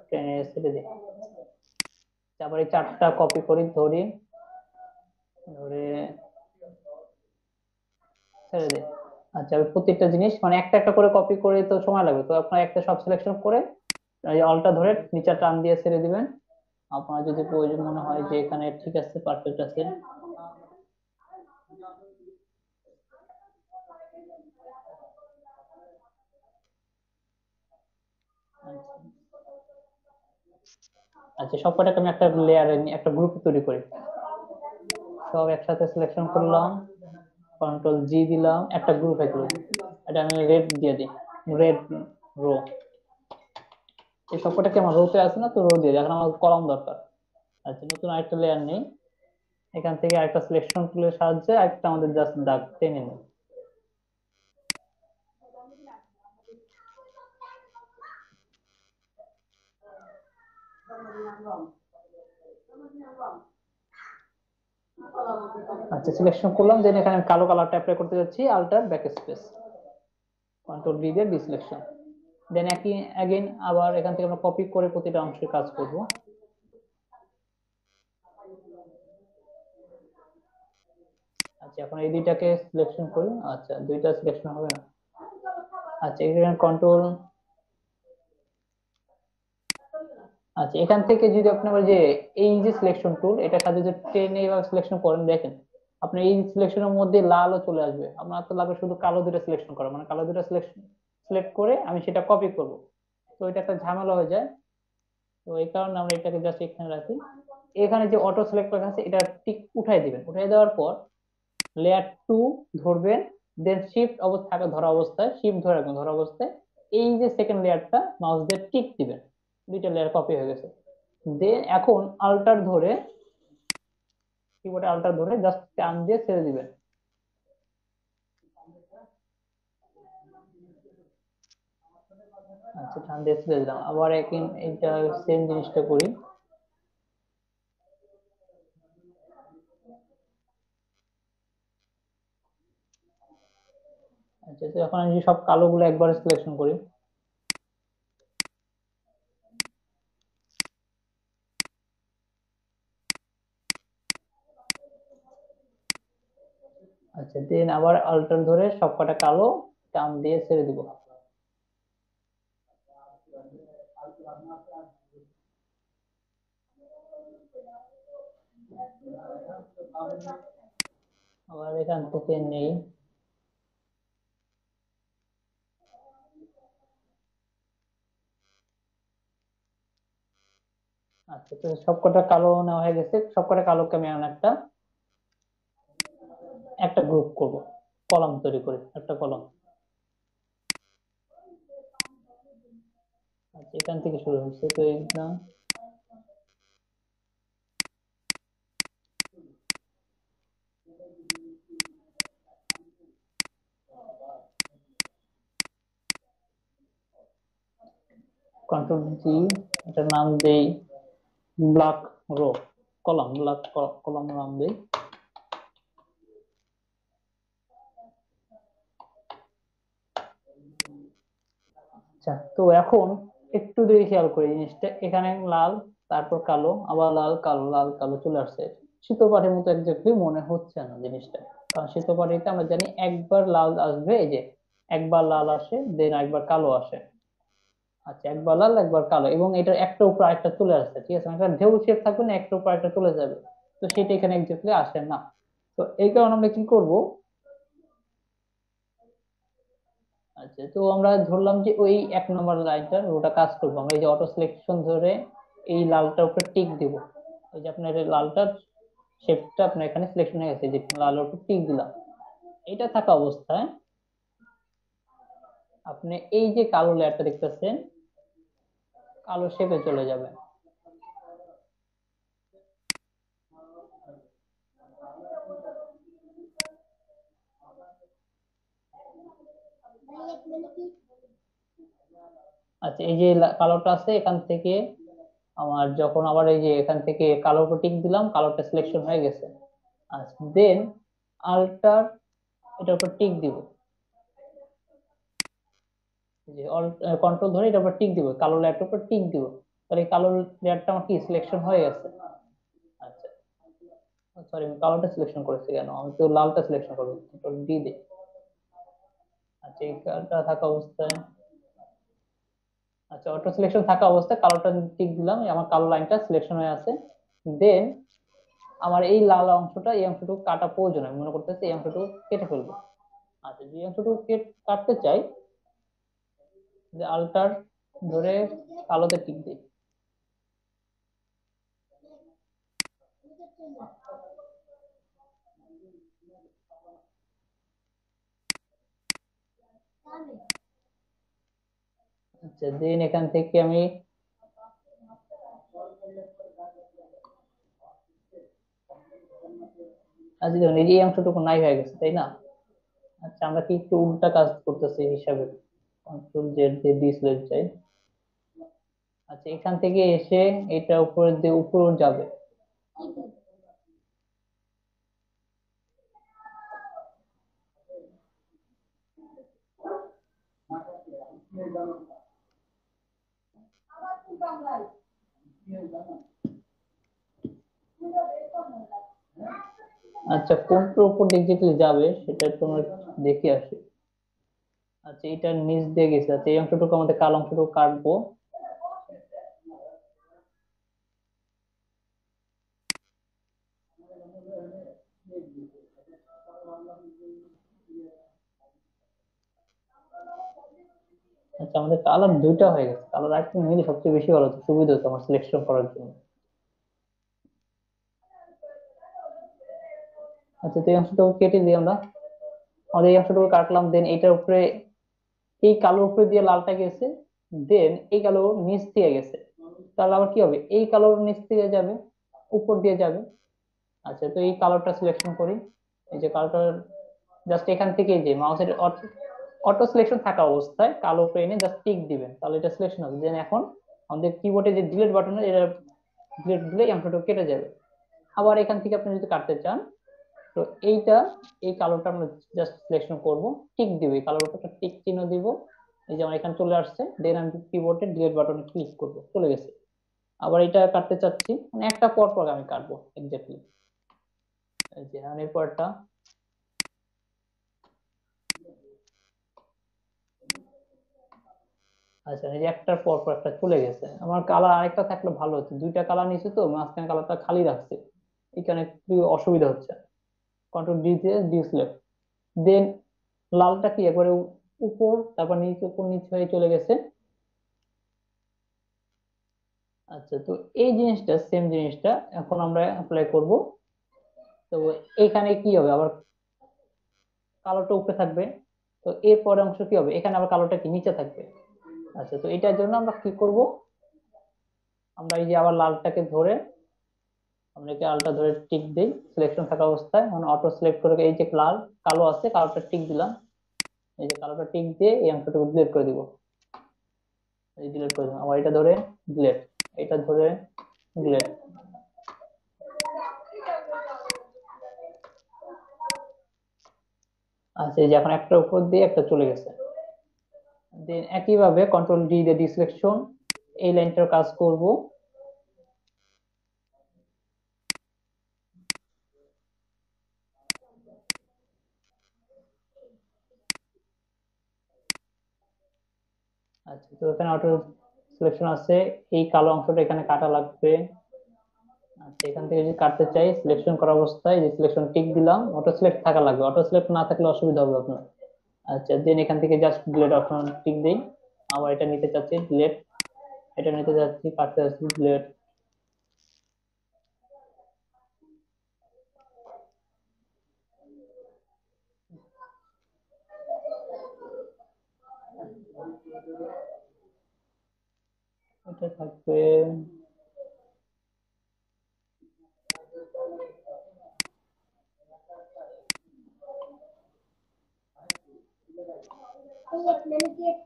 Speaker 1: টেনে ছেড়ে দিই। তারপর এই চারটা কপি করি, ধরি, ধরে ছেড়ে দিই। আচ্ছা, আমি প্রত্যেকটা জিনিস মানে একটা একটা করে কপি করে তো সময় লাগবে, তো আপনার একটা সব সিলেকশন করে এই অলটা ধরে নিচে টান দিয়ে ছেড়ে দিবেন। আপনার যদি প্রয়োজন মনে হয় যে এখানে ঠিক আছে, পারফেক্ট আছে, আচ্ছা, সবকটাকে আমি একটা লেয়ারে একটা গ্রুপ তৈরি করি। সব একসাথে সিলেকশন করলাম, কন্ট্রোল জি দিলাম, একটা গ্রুপ হয়ে গেল। এটা আমি রেড দিয়ে দিই, রেড রো। এই সবকটাকে আমার রোতে আছে না, তো রো দিয়ে দিই। এখন আমার কলাম দরকার। আচ্ছা, নতুন আরেকটা লেয়ার নেই, এখান থেকে আরেকটা সিলেকশন টুলের সাহায্যে একটা আমাদের জাস্ট দাগ টেনে নিই। আচ্ছা, সিলেকশন করলাম, দেন এখানে আমি কালো কালারটা অ্যাপ্লাই করতে যাচ্ছি, alter back space, control D দিয়ে ডি সিলেকশন। দেন একই অ্যাগেন আবার এখান থেকে আমরা কপি করে প্রতিটা অংশের কাজ করব। আচ্ছা, এখন এই দুইটাকে সিলেকশন করি। আচ্ছা, দুইটা সিলেকশন হবে না। আচ্ছা, এখানে কন্ট্রোল, আচ্ছা এখান থেকে যদি আপনি আবার যে এই যে সিলেকশন টুল, এটার সাথে যদি টেনে এভাবে সিলেকশন করেন, দেখেন আপনি এই সিলেকশনের মধ্যে লালও চলে আসবে। আপনার তো লাগবে শুধু কালো দুটো সিলেকশন করা, মানে কালো দুটো সিলেকশন সিলেক্ট করে আমি সেটা কপি করব, তো এটা একটা ঝামেলা হয়ে যায়। তো এই কারণে আমরা এটাকে জাস্ট এখানে রাখি। এখানে যে অটো সিলেক্ট করা আছে এটা টিক উঠাই দিবেন। উঠাই দেওয়ার পর লেয়ার টু ধরবেন, দেন শিফট অবস্থা থাকা ধরা অবস্থায়, শিফট ধরে রাখবেন ধরা অবস্থায়, এই যে সেকেন্ড লেয়ারটা মাউস দিয়ে টিক দিবেন। দুইটা লেয়ার কপি হয়ে গেছে। দেন এখন আল্টার ধরে, কিবোর্ডে আল্টার ধরে জাস্ট টান দিয়ে ছেড়ে দিবেন। আচ্ছা, টান দিয়ে ছেড়ে দিলাম। আবার একই এটা সেম জিনিসটা করি। আচ্ছা, তো এখন আমি সব কালো গুলো একবার সিলেকশন করি। আচ্ছা, দেন আবার আল্টার ধরে সবকটা কালো টান দিয়ে ছেড়ে দিব। আবার এখান থেকে নেই। আচ্ছা, তো সবকটা কালো নেওয়া হয়ে গেছে। সবকটা কালোকে আমি এখন একটা একটা গ্রুপ করব, কলাম তৈরি করি, একটা কলাম। আচ্ছা, এখান থেকে শুরু হচ্ছে, তো এটা কন্ট্রোল জি, এটার নাম দেই black row, column, black column নাম দেই। আচ্ছা, তো এখন একটু যদি খেয়াল করি জিনিসটা, এখানে লাল, তারপর কালো, আবার লাল কালো, লাল কালো চলে আসছে। শীতপাটির মতো একজাক্টলি মনে হচ্ছে না জিনিসটা, কারণ শীতপাটিতে আমরা জানি একবার লাল আসবে, এই যে একবার লাল আসে, দেন একবার কালো আসে। আচ্ছা, একবার লাল একবার কালো, এবং এটার একটা উপর আরেকটা চলে আসছে, ঠিক আছে, একটা ঢেউ শেপ থাকবে না, একটা উপর আরেকটা চলে যাবে। তো সেটা এখানে একজাক্টলি আসে না। তো এই কারণে আমরা কি করব, আচ্ছা তো আমরা ধরলাম যে ওই এক নম্বর লাইনটা ওটা কাজ করবো, আমরা এই যে অটো সিলেকশন ধরে এই লালটার উপরে টিক দিব। এই যে আপনার এই লালটার শেপটা আপনার এখানে সিলেকশন হয়ে গেছে, যে লালের উপর টিক দিলাম। এটা থাকা অবস্থায় আপনি এই যে কালো লেয়ারটা দেখতেছেন, কালো শেপে চলে যাবেন। আচ্ছা, এই যে কালোটা আছে এখান থেকে আমার যখন আবার এই যে এখান থেকে কালোর উপর টিক দিলাম, কালোটা সিলেকশন হয়ে গেছে। আচ্ছা, দেন আল্টার এটার উপর টিক দিব, যে কন্ট্রোল ধরে এটার উপর টিক দিব, কালো লেয়ারটার উপর টিক দিব। তাহলে এই কালো লেয়ারটা আমার কি সিলেকশন হয়ে গেছে। আচ্ছা, সরি, আমি কালোটা সিলেকশন করেছি কেন, আমি তো লালটা সিলেকশন করবো, কন্ট্রোল ডি দে। আচ্ছা, এই কালোটা থাকা অবস্থায়, আচ্ছা অটো সিলেকশন থাকা অবস্থায় কালোটা টিক দিলাম, এই আমার কালো লাইনটা সিলেকশন হয়ে আছে। দেন আমার এই লাল অংশটা, এই অংশটুকু কাটা প্রয়োজন, আমি মনে করতেছি এই অংশটুকু কেটে ফেলবো। আচ্ছা, যে অংশটুকু কাটতে চাই, যে আল্টার ধরে কালোতে টিক দিই। আচ্ছা, দেন এখান থেকে আমি আচ্ছা দেখুন এই যে এই অংশটুকু নাই হয়ে গেছে, তাই না? আচ্ছা, আমরা কি একটু উল্টা কাজ করতেছি হিসাবে, কন্ট্রোল জেড দিয়ে ডিসপ্লে চাই। আচ্ছা, এখান থেকে এসে এটা উপরের দিয়ে উপর যাবে। আচ্ছা, কোনটার উপর এক্স্যাক্টলি যাবে সেটা তোমার দেখে আসি। আচ্ছা, এটার নিচ দিয়ে গেছে। আচ্ছা, এই অংশটুকু আমাদের কালো অংশটুকু কাটবো। আচ্ছা, আমাদের কালার দুইটা হয়ে গেছে। কালার আরেকটু নিলে সবচেয়ে বেশি ভালো হতো, সুবিধা হতো আমার সিলেকশন করার জন্য। আচ্ছা, তো এই অংশটুকু কেটে দিই আমরা। আমাদের এই অংশটুকু কাটলাম, দেন এটার উপরে এই কালোর উপরে দিয়ে লালটা গেছে, দেন এই কালো নিচ দিয়ে গেছে। তাহলে আবার কি হবে, এই কালোর নিচ থেকে যাবে, উপর দিয়ে যাবে। আচ্ছা, তো এই কালারটা সিলেকশন করি। এই যে কালারটা জাস্ট এখান থেকে যে মাউসের অটো সিলেকশন থাকা অবস্থায় কালো উপরে এনে জাস্ট টিক দিবেন, তাহলে এটা সিলেকশন হবে। দেন এখন আমাদের কিবোর্ডে যে ডিলিট বাটন, এটা ডিলিট দিলে এই অংশটা কেটে যাবে। আবার এখান থেকে আপনি যদি কাটতে চান, তো এইটা এই কালোটা আমরা জাস্ট সিলেকশন করব, টিক দিব, এই কালোর উপর একটা টিক চিহ্ন দিব। এই যে আমার এখানে চলে আসছে, দেন আমি কিবোর্ডে ডিলিট বাটনে ক্লিক করব, চলে গেছে। আবার এটা কাটতে চাচ্ছি, মানে একটা পর পর আমি কাটবো এক্স্যাক্টলি। এই যে আমি পরটা, আচ্ছা এই যে একটার পর পর একটা চলে গেছে। আমার কালার আরেকটা থাকলে ভালো হতো, দুইটা কালার নিচে তো মাঝখানে কালারটা খালি রাখছে, এখানে একটু অসুবিধা হচ্ছে। কন্ট্রোল ডি দিয়ে ডিসলেক্ট, দেন লালটা কি একবারে উপর, তারপর নিচ, উপর নিচ হয়ে চলে গেছে। আচ্ছা, তো এই জিনিসটা সেম জিনিসটা এখন আমরা অ্যাপ্লাই করব। তো এখানে কি হবে, আবার কালোটা উপরে থাকবে, তো এর পরের অংশ কি হবে, এখানে আবার কালোটা কি নিচে থাকবে। আচ্ছা, তো এটার জন্য আমরা কি করব, আমরা এই যে আবার লালটাকে ধরে, আমরা কি আলটা ধরে টিক দিই সিলেকশন থাকা অবস্থায়, মানে অটো সিলেক্ট করে এই যে লাল কালো আছে, কালোটা টিক দিলাম। এই যে কালোটা টিক দিয়ে এই অংশটুকু ডিলিট করে দিব। এই ডিলিট করে দিলাম, আবার এটা ধরে ডিলিট, এটা ধরে ডিলিট। আচ্ছা, এই যে এখন একটা উপর দিয়ে একটা চলে গেছে। দেন একইভাবে কন্ট্রোল ডি দিয়ে ডিসিলেকশন, এই লাইনটার কাজ করব। আচ্ছা, তো এখানে অটো সিলেকশন আছে, এই কালো অংশটা এখানে কাটা লাগবে। আচ্ছা, এখান থেকে যদি কাটতে চাই সিলেকশন করা অবস্থায় যে সিলেকশন টিক দিলাম, অটো সিলেক্ট থাকা লাগবে, অটো সিলেক্ট না থাকলে অসুবিধা হবে আপনার। আচ্ছা, দেন এখান থেকে জাস্ট ডিলিট অপশন টিক দিই। আবার এটা নিতে চাচ্ছি ডিলিট, এটা নিতে যাচ্ছি, কাটতে যাচ্ছি ডিলিট। এটা থাকবে।
Speaker 4: এই এক মিনিট।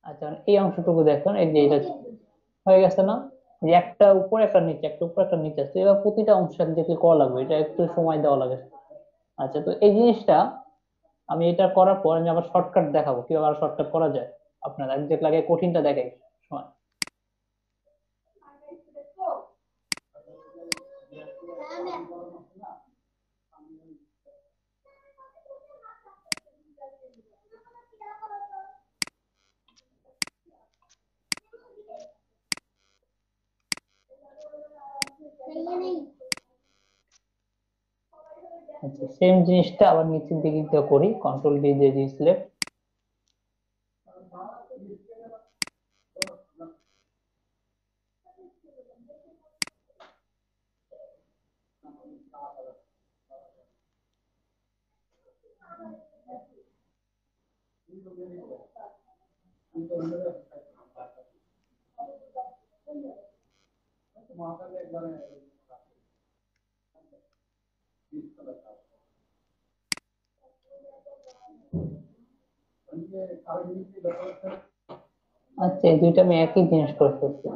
Speaker 1: আচ্ছা, এই অংশটুকু দেখুন, এই যে এটা হয়ে গেছে না, যে একটা উপরে একটা নিচে, একটা উপরে একটা নিচে আছে, এবার প্রতিটা অংশ যেগুলো করা লাগবে, এটা একটু সময় দেওয়া লাগে। আচ্ছা, তো এই জিনিসটা আমি এটা করার পর আমি আবার শর্টকাট দেখাবো কিভাবে আর শর্টকাট করা যায়, আপনার একজ্যাক্ট লাগে কঠিনটা দেখাই সময়।
Speaker 4: नहीं है नहीं
Speaker 1: আচ্ছা, সেম জিনিসটা আবার নিচের দিকে দিয়ে করি, কন্ট্রোল ডি দিয়ে দিই সিলেক্ট। আচ্ছা, এই দুইটা আমি একই জিনিস করে ফেলছি।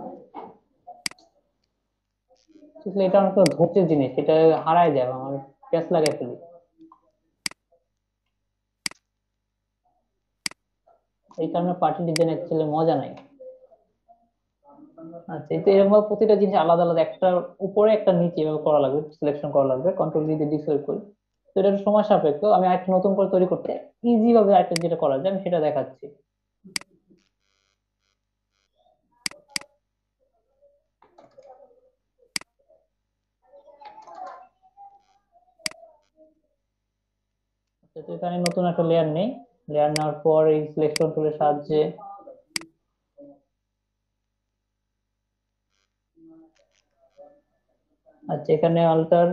Speaker 1: আসলে এটা অনেক ধৈর্যের জিনিস, এটা হারায় যায়, আমার প্যাচ লাগাই ফেলি। এই কারণে পার্টি ডিজাইন অ্যাকচুয়ালি মজা নাই। আচ্ছা, তো এরকম ভাবে প্রতিটা জিনিস আলাদা আলাদা, একটা উপরে একটা নিচে এভাবে করা লাগবে, সিলেকশন করা লাগবে, কন্ট্রোল দিয়ে ডিসেলেক্ট করি। তো এটা একটু সময় সাপেক্ষ, আমি আরেকটা নতুন করে তৈরি করতে ইজি ভাবে আরেকটা যেটা করা যায় আমি সেটা দেখাচ্ছি। আচ্ছা, তো এখানে নতুন একটা লেয়ার নেই, লেয়ার নেওয়ার পর এই সিলেকশন টুলের সাহায্যে আচ্ছা এখানে অল্টার,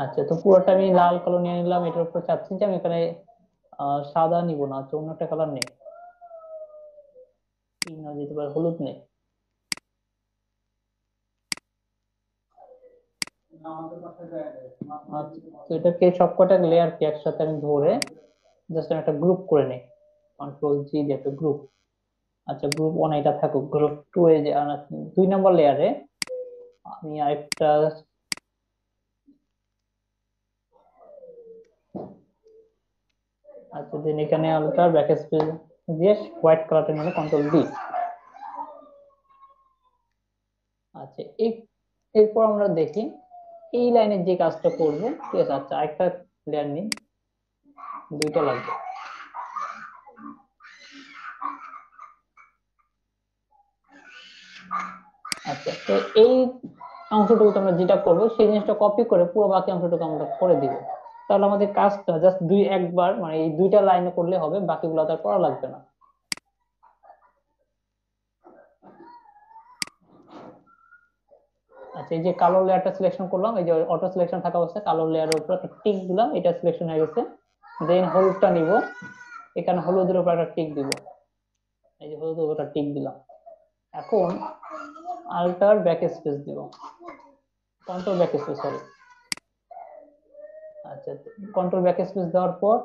Speaker 1: আচ্ছা তো পুরোটা আমি লাল কালো নিয়ে নিলাম, এটার উপর চাচ্ছি যে আমি এখানে সাদা নিব না, তো অন্য একটা কালার নেই, কি না যেতে পারে, হলুদ নেই। আচ্ছা, তো এটাকে সবকটা লেয়ারকে একসাথে আমি ধরে জাস্ট আমি একটা গ্রুপ করে নিই, কন্ট্রোল জি দিয়ে একটা গ্রুপ। আচ্ছা, গ্রুপ ওয়ান এটা থাকুক, গ্রুপ টু এ যে 2 নম্বর লেয়ারে আমি আরেকটা, আচ্ছা দেন এখানে আলট্রা ব্যাকস্পেস দিয়ে হোয়াইট কালারটা নিলে কন্ট্রোল ডি। আচ্ছা এরপর আমরা দেখি এই লাইনের যে কাজটা করবো, ঠিক আছে। আচ্ছা আরেকটা লেয়ার নিই, দুইটা লাগবে। আচ্ছা, তো এই অংশটুকু আমরা যেটা করবো সেই জিনিসটা কপি করে পুরো বাকি অংশটুকু আমরা করে দিব। তাহলে আমাদের কাজটা জাস্ট একবার মানে এই দুইটা লাইনে করলে হবে, বাকিগুলো তার করা লাগবে না। আচ্ছা, এই যে কালো লেয়ারটা সিলেকশন করলাম, এই যে অটো সিলেকশন থাকা অবস্থায় কালো লেয়ারের উপর একটা টিক দিলাম, এটা সিলেকশন হয়ে গেছে। দেন হলুদটা নিব, এখানে হলুদের উপর একটা টিক দিব, এই যে হলুদের উপর একটা টিক দিলাম। এখন আল্টার ব্যাক স্পেস দিব, কন্ট্রোল ব্যাক স্পেস, সরি। আচ্ছা, কন্ট্রোল ব্যাক স্পেস দেওয়ার পর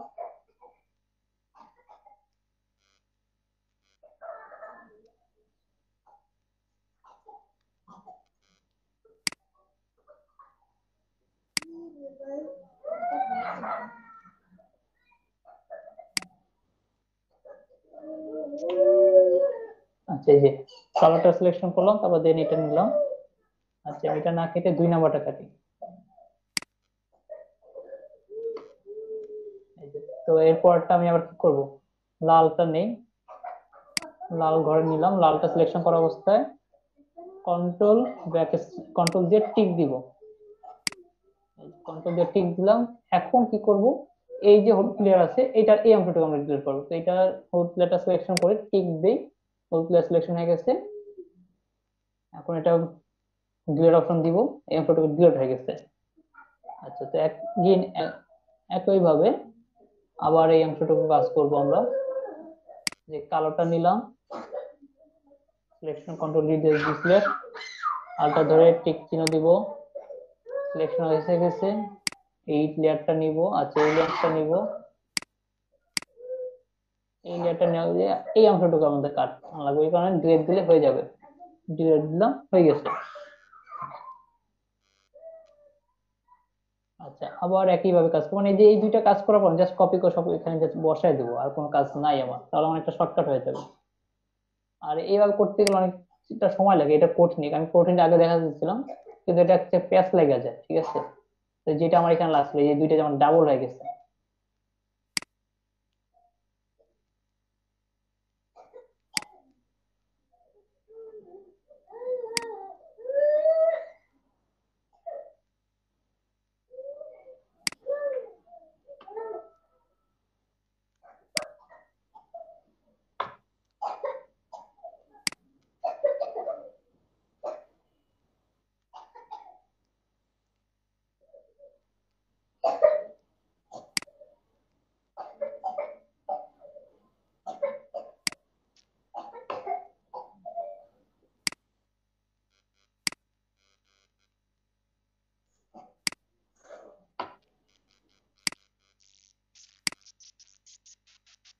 Speaker 1: আচ্ছা এই যে কালারটা সিলেকশন করলাম, তারপর দেন এটা নিলাম। আচ্ছা, এটা না কেটে 2 নম্বরটা কাটি। এই যে, তো এরপরটা আমি আবার কি করব, লালটা নেই, লাল ঘরে নিলাম, লালটা সিলেকশন করা অবস্থায় কন্ট্রোল ব্যাক, কন্ট্রোল দিয়ে টিক দিব, কন্ট্রোল দিয়ে টিক দিলাম। এখন কি করব, এই যে হলুদ লেয়ার আছে এটার এই অংশটুকু আমরা ডিলিট করবো, তো এটা হলুদ লেয়ারটা সিলেকশন করে টিক দেই, হলুদ লেয়ার সিলেকশন হয়ে গেছে। এখন এটা ডিলিট অপশন দিব, এই অংশটুকু ডিলিট হয়ে গেছে। আচ্ছা, তো একই ভাবে আবার এই অংশটুকু কাজ করব আমরা। যে কালোটা নিলাম, সিলেকশন কন্ট্রোল ডি দিয়ে সিলেক্ট, আলটা ধরে টিক চিহ্ন দিব, সিলেকশন এসে গেছে। এই লেয়ারটা নিব, আচ্ছা এই লেয়ারটা নিব, এই লেয়ারটা নেওয়া দিয়ে এই অংশটুকু আমাদের কাট লাগবে, এই কারণে ডিলিট দিলে হয়ে যাবে। ডিলিট দিলাম, হয়ে গেছে। আচ্ছা, আবার একই ভাবে কাজ করবো, মানে এই যে এই দুইটা কাজ করার পর জাস্ট কপি করে সব এখানে জাস্ট বসাই দেবো, আর কোনো কাজ নাই আমার, তাহলে আমার একটা শর্টকাট হয়ে যাবে। আর এইভাবে করতে গেলে অনেকটা সময় লাগে, এটা কঠিন, আমি কঠিনটা আগে দেখা দিচ্ছিলাম, কিন্তু এটা হচ্ছে প্যাচ লেগে যায়, ঠিক আছে। তো যেটা আমার এখানে লাগছিল, এই দুইটা যেমন ডাবল হয়ে গেছে।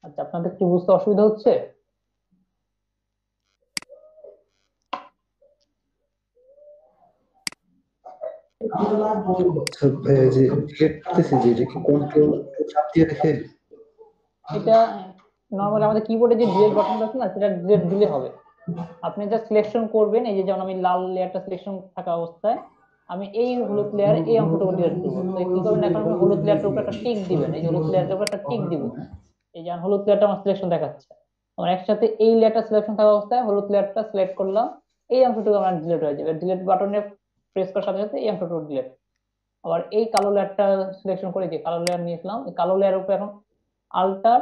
Speaker 1: আচ্ছা, আপনাদের কি বুঝতে অসুবিধা হচ্ছে?
Speaker 3: আচ্ছা, এই যে ডিলিট করতেছি, যে এটা কি কন্ট্রোল চাপ দিয়ে রেখে?
Speaker 1: এটা নর্মালি আমাদের কিবোর্ডে যে ডিলিট বাটনটা আছে না, সেটা ডিলিট দিলে হবে। আপনি যা সিলেকশন করবেন, এই যে যেমন আমি লাল লেয়ারটা সিলেকশন থাকা অবস্থায় আমি এই হলুদ লেয়ার এই অংশটুকু ডিলিট করবো, তো কি করবেন, এখন আপনি হলুদ লেয়ারটার উপর একটা টিক দিবেন, এই যে হলুদ লেয়ারটার উপর একটা টিক দিব। এই যে হলুদ লেয়ারটা আমার সিলেকশন দেখাচ্ছে, আমার একসাথে এই লেয়ারটা সিলেকশন থাকা অবস্থায় হলুদ লেয়ারটা সিলেক্ট করলাম, এই অংশটুকু আমার ডিলিট হয়ে যাবে। ডিলিট বাটনে প্রেস করার সাথে সাথে এই অংশটুকু ডিলিট। আবার এই কালো লেয়ারটা সিলেকশন করে, যে কালো লেয়ার নিয়েছিলাম, এই কালো লেয়ারের উপর এখন আল্টার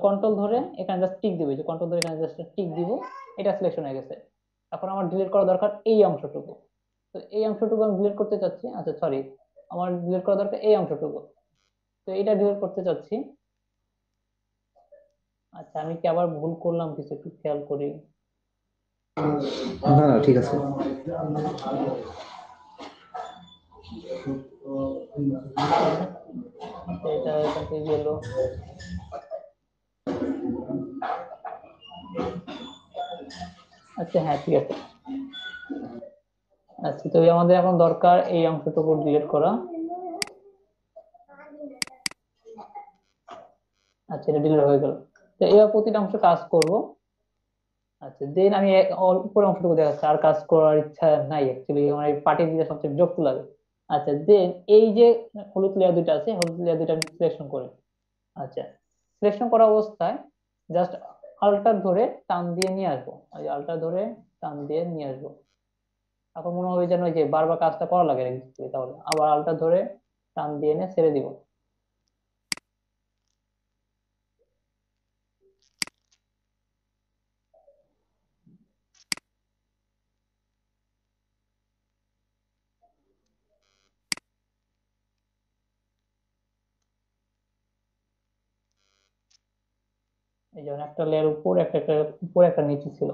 Speaker 1: কন্ট্রোল ধরে এখানে জাস্ট টিক দিব, যে কন্ট্রোল ধরে এখানে জাস্ট টিক দিব, এটা সিলেকশন হয়ে গেছে। এখন আমার ডিলিট করা দরকার এই অংশটুকু, তো এই অংশটুকু আমি ডিলিট করতে চাচ্ছি। আচ্ছা সরি, আমার ডিলিট করা দরকার এই অংশটুকু, তো এটা ডিলিট করতে চাচ্ছি। আচ্ছা, আমি কি আবার ভুল করলাম কিছু, একটু খেয়াল করি।
Speaker 3: না না, ঠিক আছে।
Speaker 1: আচ্ছা, এটা এখান থেকে গেল। আচ্ছা হ্যাঁ, ঠিক আছে। আচ্ছা, তো আমাদের এখন দরকার এই অংশটুকু ডিলিট করা। আচ্ছা, এটা ডিলিট হয়ে গেল। তো এবার প্রতিটা অংশ কাজ করব। আচ্ছা, দেন আমি উপরের অংশটুকু দেখাচ্ছি, আর কাজ করার ইচ্ছা নাই অ্যাকচুয়ালি, আমার এই পার্টি দিতে সবচেয়ে বিরক্ত লাগে। আচ্ছা, দেন এই যে হলুদ লেয়ার দুইটা আছে, হলুদ লেয়ার দুইটা আমি সিলেকশন করি। আচ্ছা, সিলেকশন করা অবস্থায় জাস্ট আল্টার ধরে টান দিয়ে নিয়ে আসবো, ওই আল্টার ধরে টান দিয়ে নিয়ে আসবো। এখন মনে হবে যেন ওই যে বারবার কাজটা করা লাগে actually, তাহলে আবার আল্টার ধরে টান দিয়ে এনে ছেড়ে দিব। এই যেমন একটা লেয়ার উপর, একটা উপরে, একটা নিচে ছিল।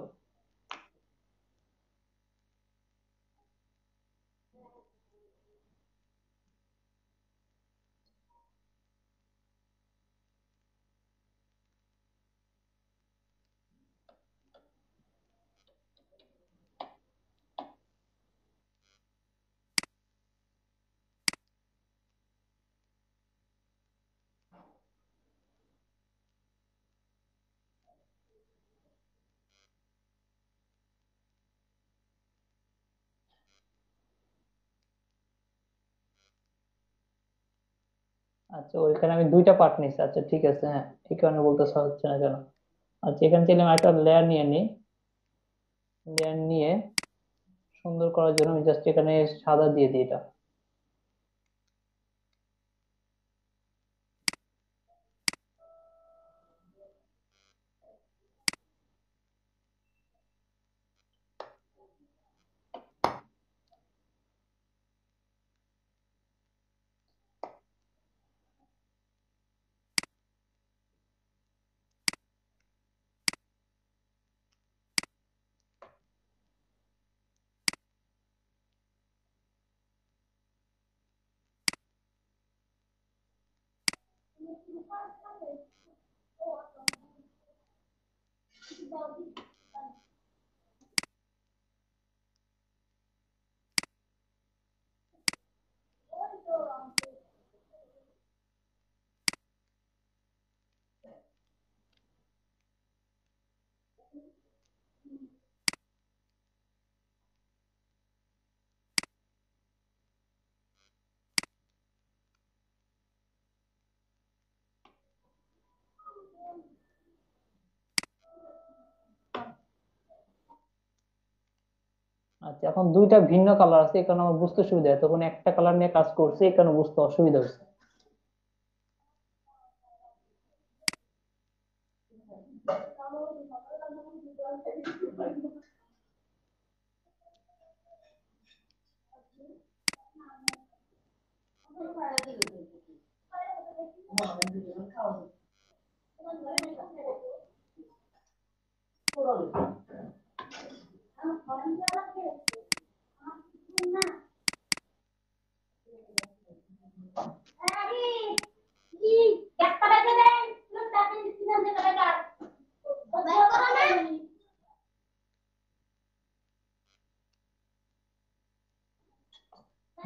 Speaker 1: আচ্ছা, ওইখানে আমি দুইটা পার্ট নিচ্ছি, আচ্ছা ঠিক আছে, হ্যাঁ এই কারণে বলতে হচ্ছে না কেন। আচ্ছা, এখানে চাইলে আমি একটা লেয়ার নিয়ে নিই, লেয়ার নিয়ে সুন্দর করার জন্য আমি জাস্ট এখানে সাদা দিয়ে দিই এটা। আচ্ছা, এখন দুইটা ভিন্ন কালার আছে, এই কারণে আমার বুঝতে সুবিধা হয়, তখন একটা কালার নিয়ে কাজ করছে এই কারণে বুঝতে অসুবিধা হচ্ছে।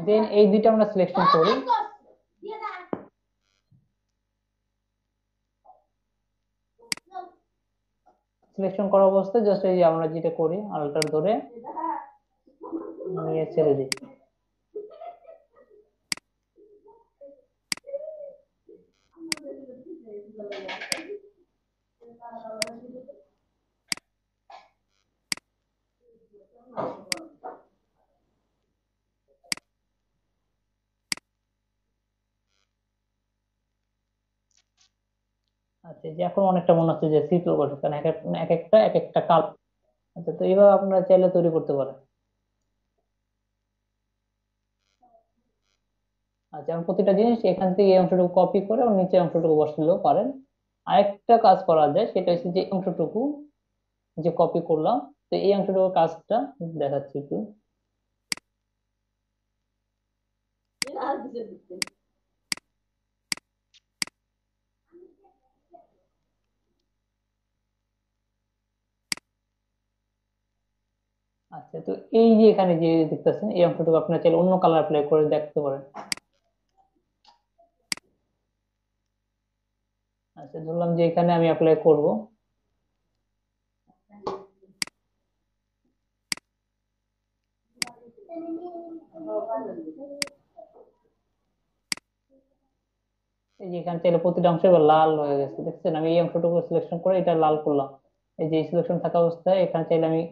Speaker 1: দেন এই দুইটা আমরা সিলেকশন করি। সিলেকশন করা অবস্থায় জাস্ট এই যে আমরা যেটা করি, আলটার ধরে নিয়ে ছেড়ে দিই। আচ্ছা, এই যে এখন অনেকটা মনে হচ্ছে যে সিট লোগো, কারণ এক একটা কাল। আচ্ছা, তো এইভাবে আপনারা চাইলে তৈরি করতে পারেন। আচ্ছা, এখন প্রতিটা জিনিস এখান থেকে এই অংশটুকু কপি করে ওর নিচে অংশটুকু বসালেও পারেন। আরেকটা কাজ করা যায়, সেটা হচ্ছে যে অংশটুকু যে কপি করলাম, তো এই অংশটুকু কাজটা দেখাচ্ছি একটু। আচ্ছা, তো এই যে এখানে যে দেখতেছেন এই অংশটুকু আপনার চাইলে অন্য কালার অ্যাপ্লাই করে দেখতে পারেন। আচ্ছা, ধরলাম যে এখানে আমি অ্যাপ্লাই করব। এই যে এখানে চাইলে প্রতিটা অংশ এবার লাল হয়ে গেছে, দেখছেন? আমি এই অংশটুকু সিলেকশন করে এটা লাল করলাম। এই যে সিলেকশন থাকা অবস্থায় এখানে চাইলে আমি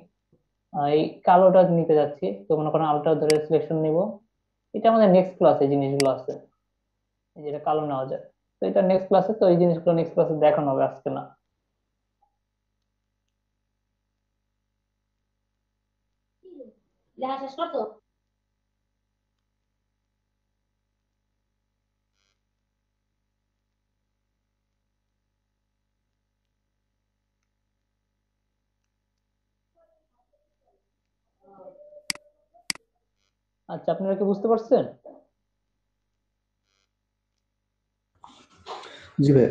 Speaker 1: এই কালোটা নিতে যাচ্ছি, তো মনে করেন আলটা ধরে সিলেকশন নিব। এটা আমাদের নেক্সট ক্লাসে জিনিসগুলো আছে, এই যেটা কালো নেওয়া যায়। তো এটা নেক্সট ক্লাসে, তো এই জিনিসগুলো নেক্সট ক্লাসে দেখানো হবে, আজকে না।
Speaker 4: লেখা শেষ করতো?
Speaker 1: আচ্ছা, আপনারা কি বুঝতে পারছেন?
Speaker 3: জি ভাই।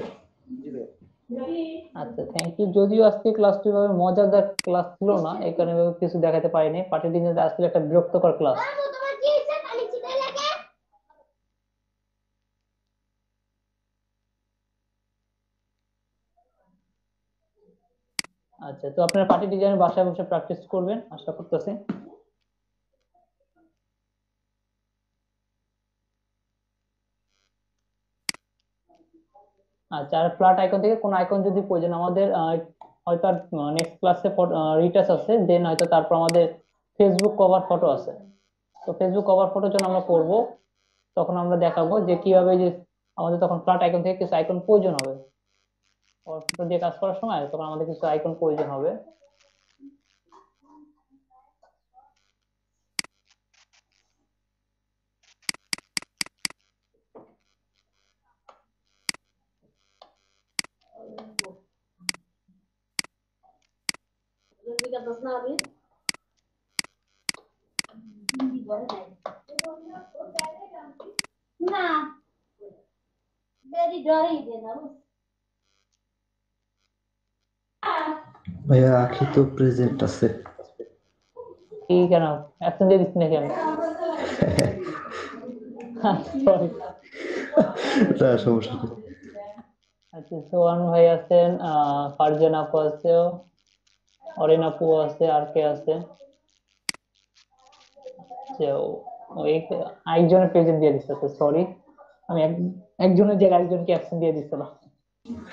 Speaker 1: আচ্ছা, থ্যাংক ইউ। যদিও আজকে ক্লাসটি ভাবে মজাদার ক্লাস ছিল না, এই কারণে এভাবে কিছু দেখাতে পারিনি। পার্টি ডিনারে আসলে একটা বিরক্তকর ক্লাস।
Speaker 4: তোমার কি ইচ্ছা খালি চিটাই লাগে?
Speaker 1: আচ্ছা, তো আপনারা পার্টি ডিজাইনের বাসায় বসে প্র্যাকটিস করবেন আশা করতেছি। আচ্ছা, আর ফ্ল্যাট আইকন থেকে কোন আইকন যদি প্রয়োজন আমাদের হয়তো আর নেক্সট ক্লাসে রিটাচ আছে, দেন হয়তো তারপর আমাদের ফেসবুক কভার ফটো আছে। তো ফেসবুক কভার ফটোর জন্য আমরা করব, তখন আমরা দেখাবো যে কিভাবে যে আমাদের তখন ফ্ল্যাট আইকন থেকে কিছু আইকন প্রয়োজন হবে। কভার ফটো দিয়ে কাজ করার সময় তখন আমাদের কিছু আইকন প্রয়োজন হবে।
Speaker 4: না, বেরি ডরি দে না।
Speaker 3: ভাইয়া আখি তো প্রেজেন্ট আছে।
Speaker 1: কি কেন অ্যাবসেন্ট দিয়ে দিচ্ছি নাকি আমি? সরি।
Speaker 3: না সমস্যা নেই।
Speaker 1: আচ্ছা, সোহান ভাই আছেন, ফারজান আপু আছে, অরিন আপু আছে, আর কে আছে? যে ওই আরেকজনের প্রেজেন্ট দিয়ে দিচ্ছে, সরি। আমি একজনের জায়গায় আরেকজনকে অ্যাবসেন্ট দিয়ে দিচ্ছিলাম।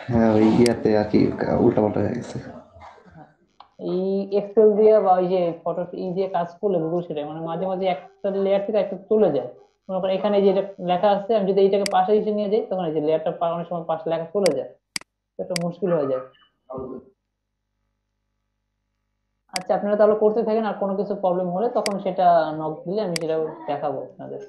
Speaker 3: হ্যাঁ ওই ইয়াতে আর কি উল্টা পাল্টা হয়ে গেছে।
Speaker 1: এই এক্সেল দিয়ে বা ওই যে ফটো ই দিয়ে কাজ করলে গুগল শিটে মানে মাঝে মাঝে একটা লেয়ার থেকে একটা চলে যায়। মনে করেন এখানে যে লেখা আছে, আমি যদি এইটাকে পাশে এসে নিয়ে যাই, তখন এই যে লেয়ারটা অনেক সময় পাশে লেখা চলে যায়, তো একটা মুশকিল হয়ে যায়। আচ্ছা, আপনারা তাহলে করতে থাকেন, আর কোনো কিছু প্রবলেম হলে তখন সেটা নক দিলে আমি সেটা দেখাবো আপনাদের।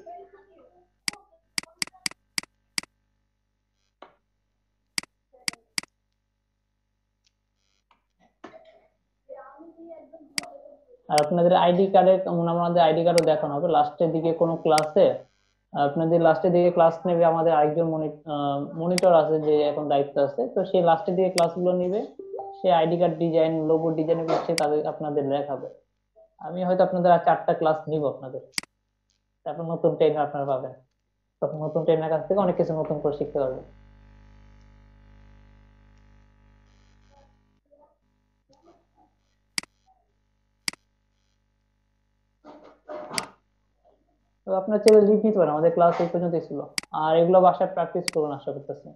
Speaker 1: আর আপনাদের আইডি কার্ডে, আমাদের আইডি কার্ডও দেখানো হবে লাস্টের দিকে কোনো ক্লাসে। আপনাদের লাস্টের দিকে ক্লাস নেবে আমাদের আরেকজন মনিটর আছে, যে এখন দায়িত্ব আছে, তো সে লাস্টের দিকে ক্লাসগুলো নিবে। সে ID card design, logo design করছে, তাদের আপনাদের দেখাবে। আমি হয়তো আপনাদের আর 4টা ক্লাস নিব আপনাদের, তারপর নতুন ট্রেনার আপনারা পাবেন। তখন নতুন ট্রেনার কাছ থেকে অনেক কিছু নতুন করে শিখতে পারবেন। তো আপনার ছেলে লিভ নিতে পারেন, আমাদের ক্লাস এই পর্যন্তই ছিল। আর এগুলো বাসায় প্র্যাকটিস করুন আশা করতেছি।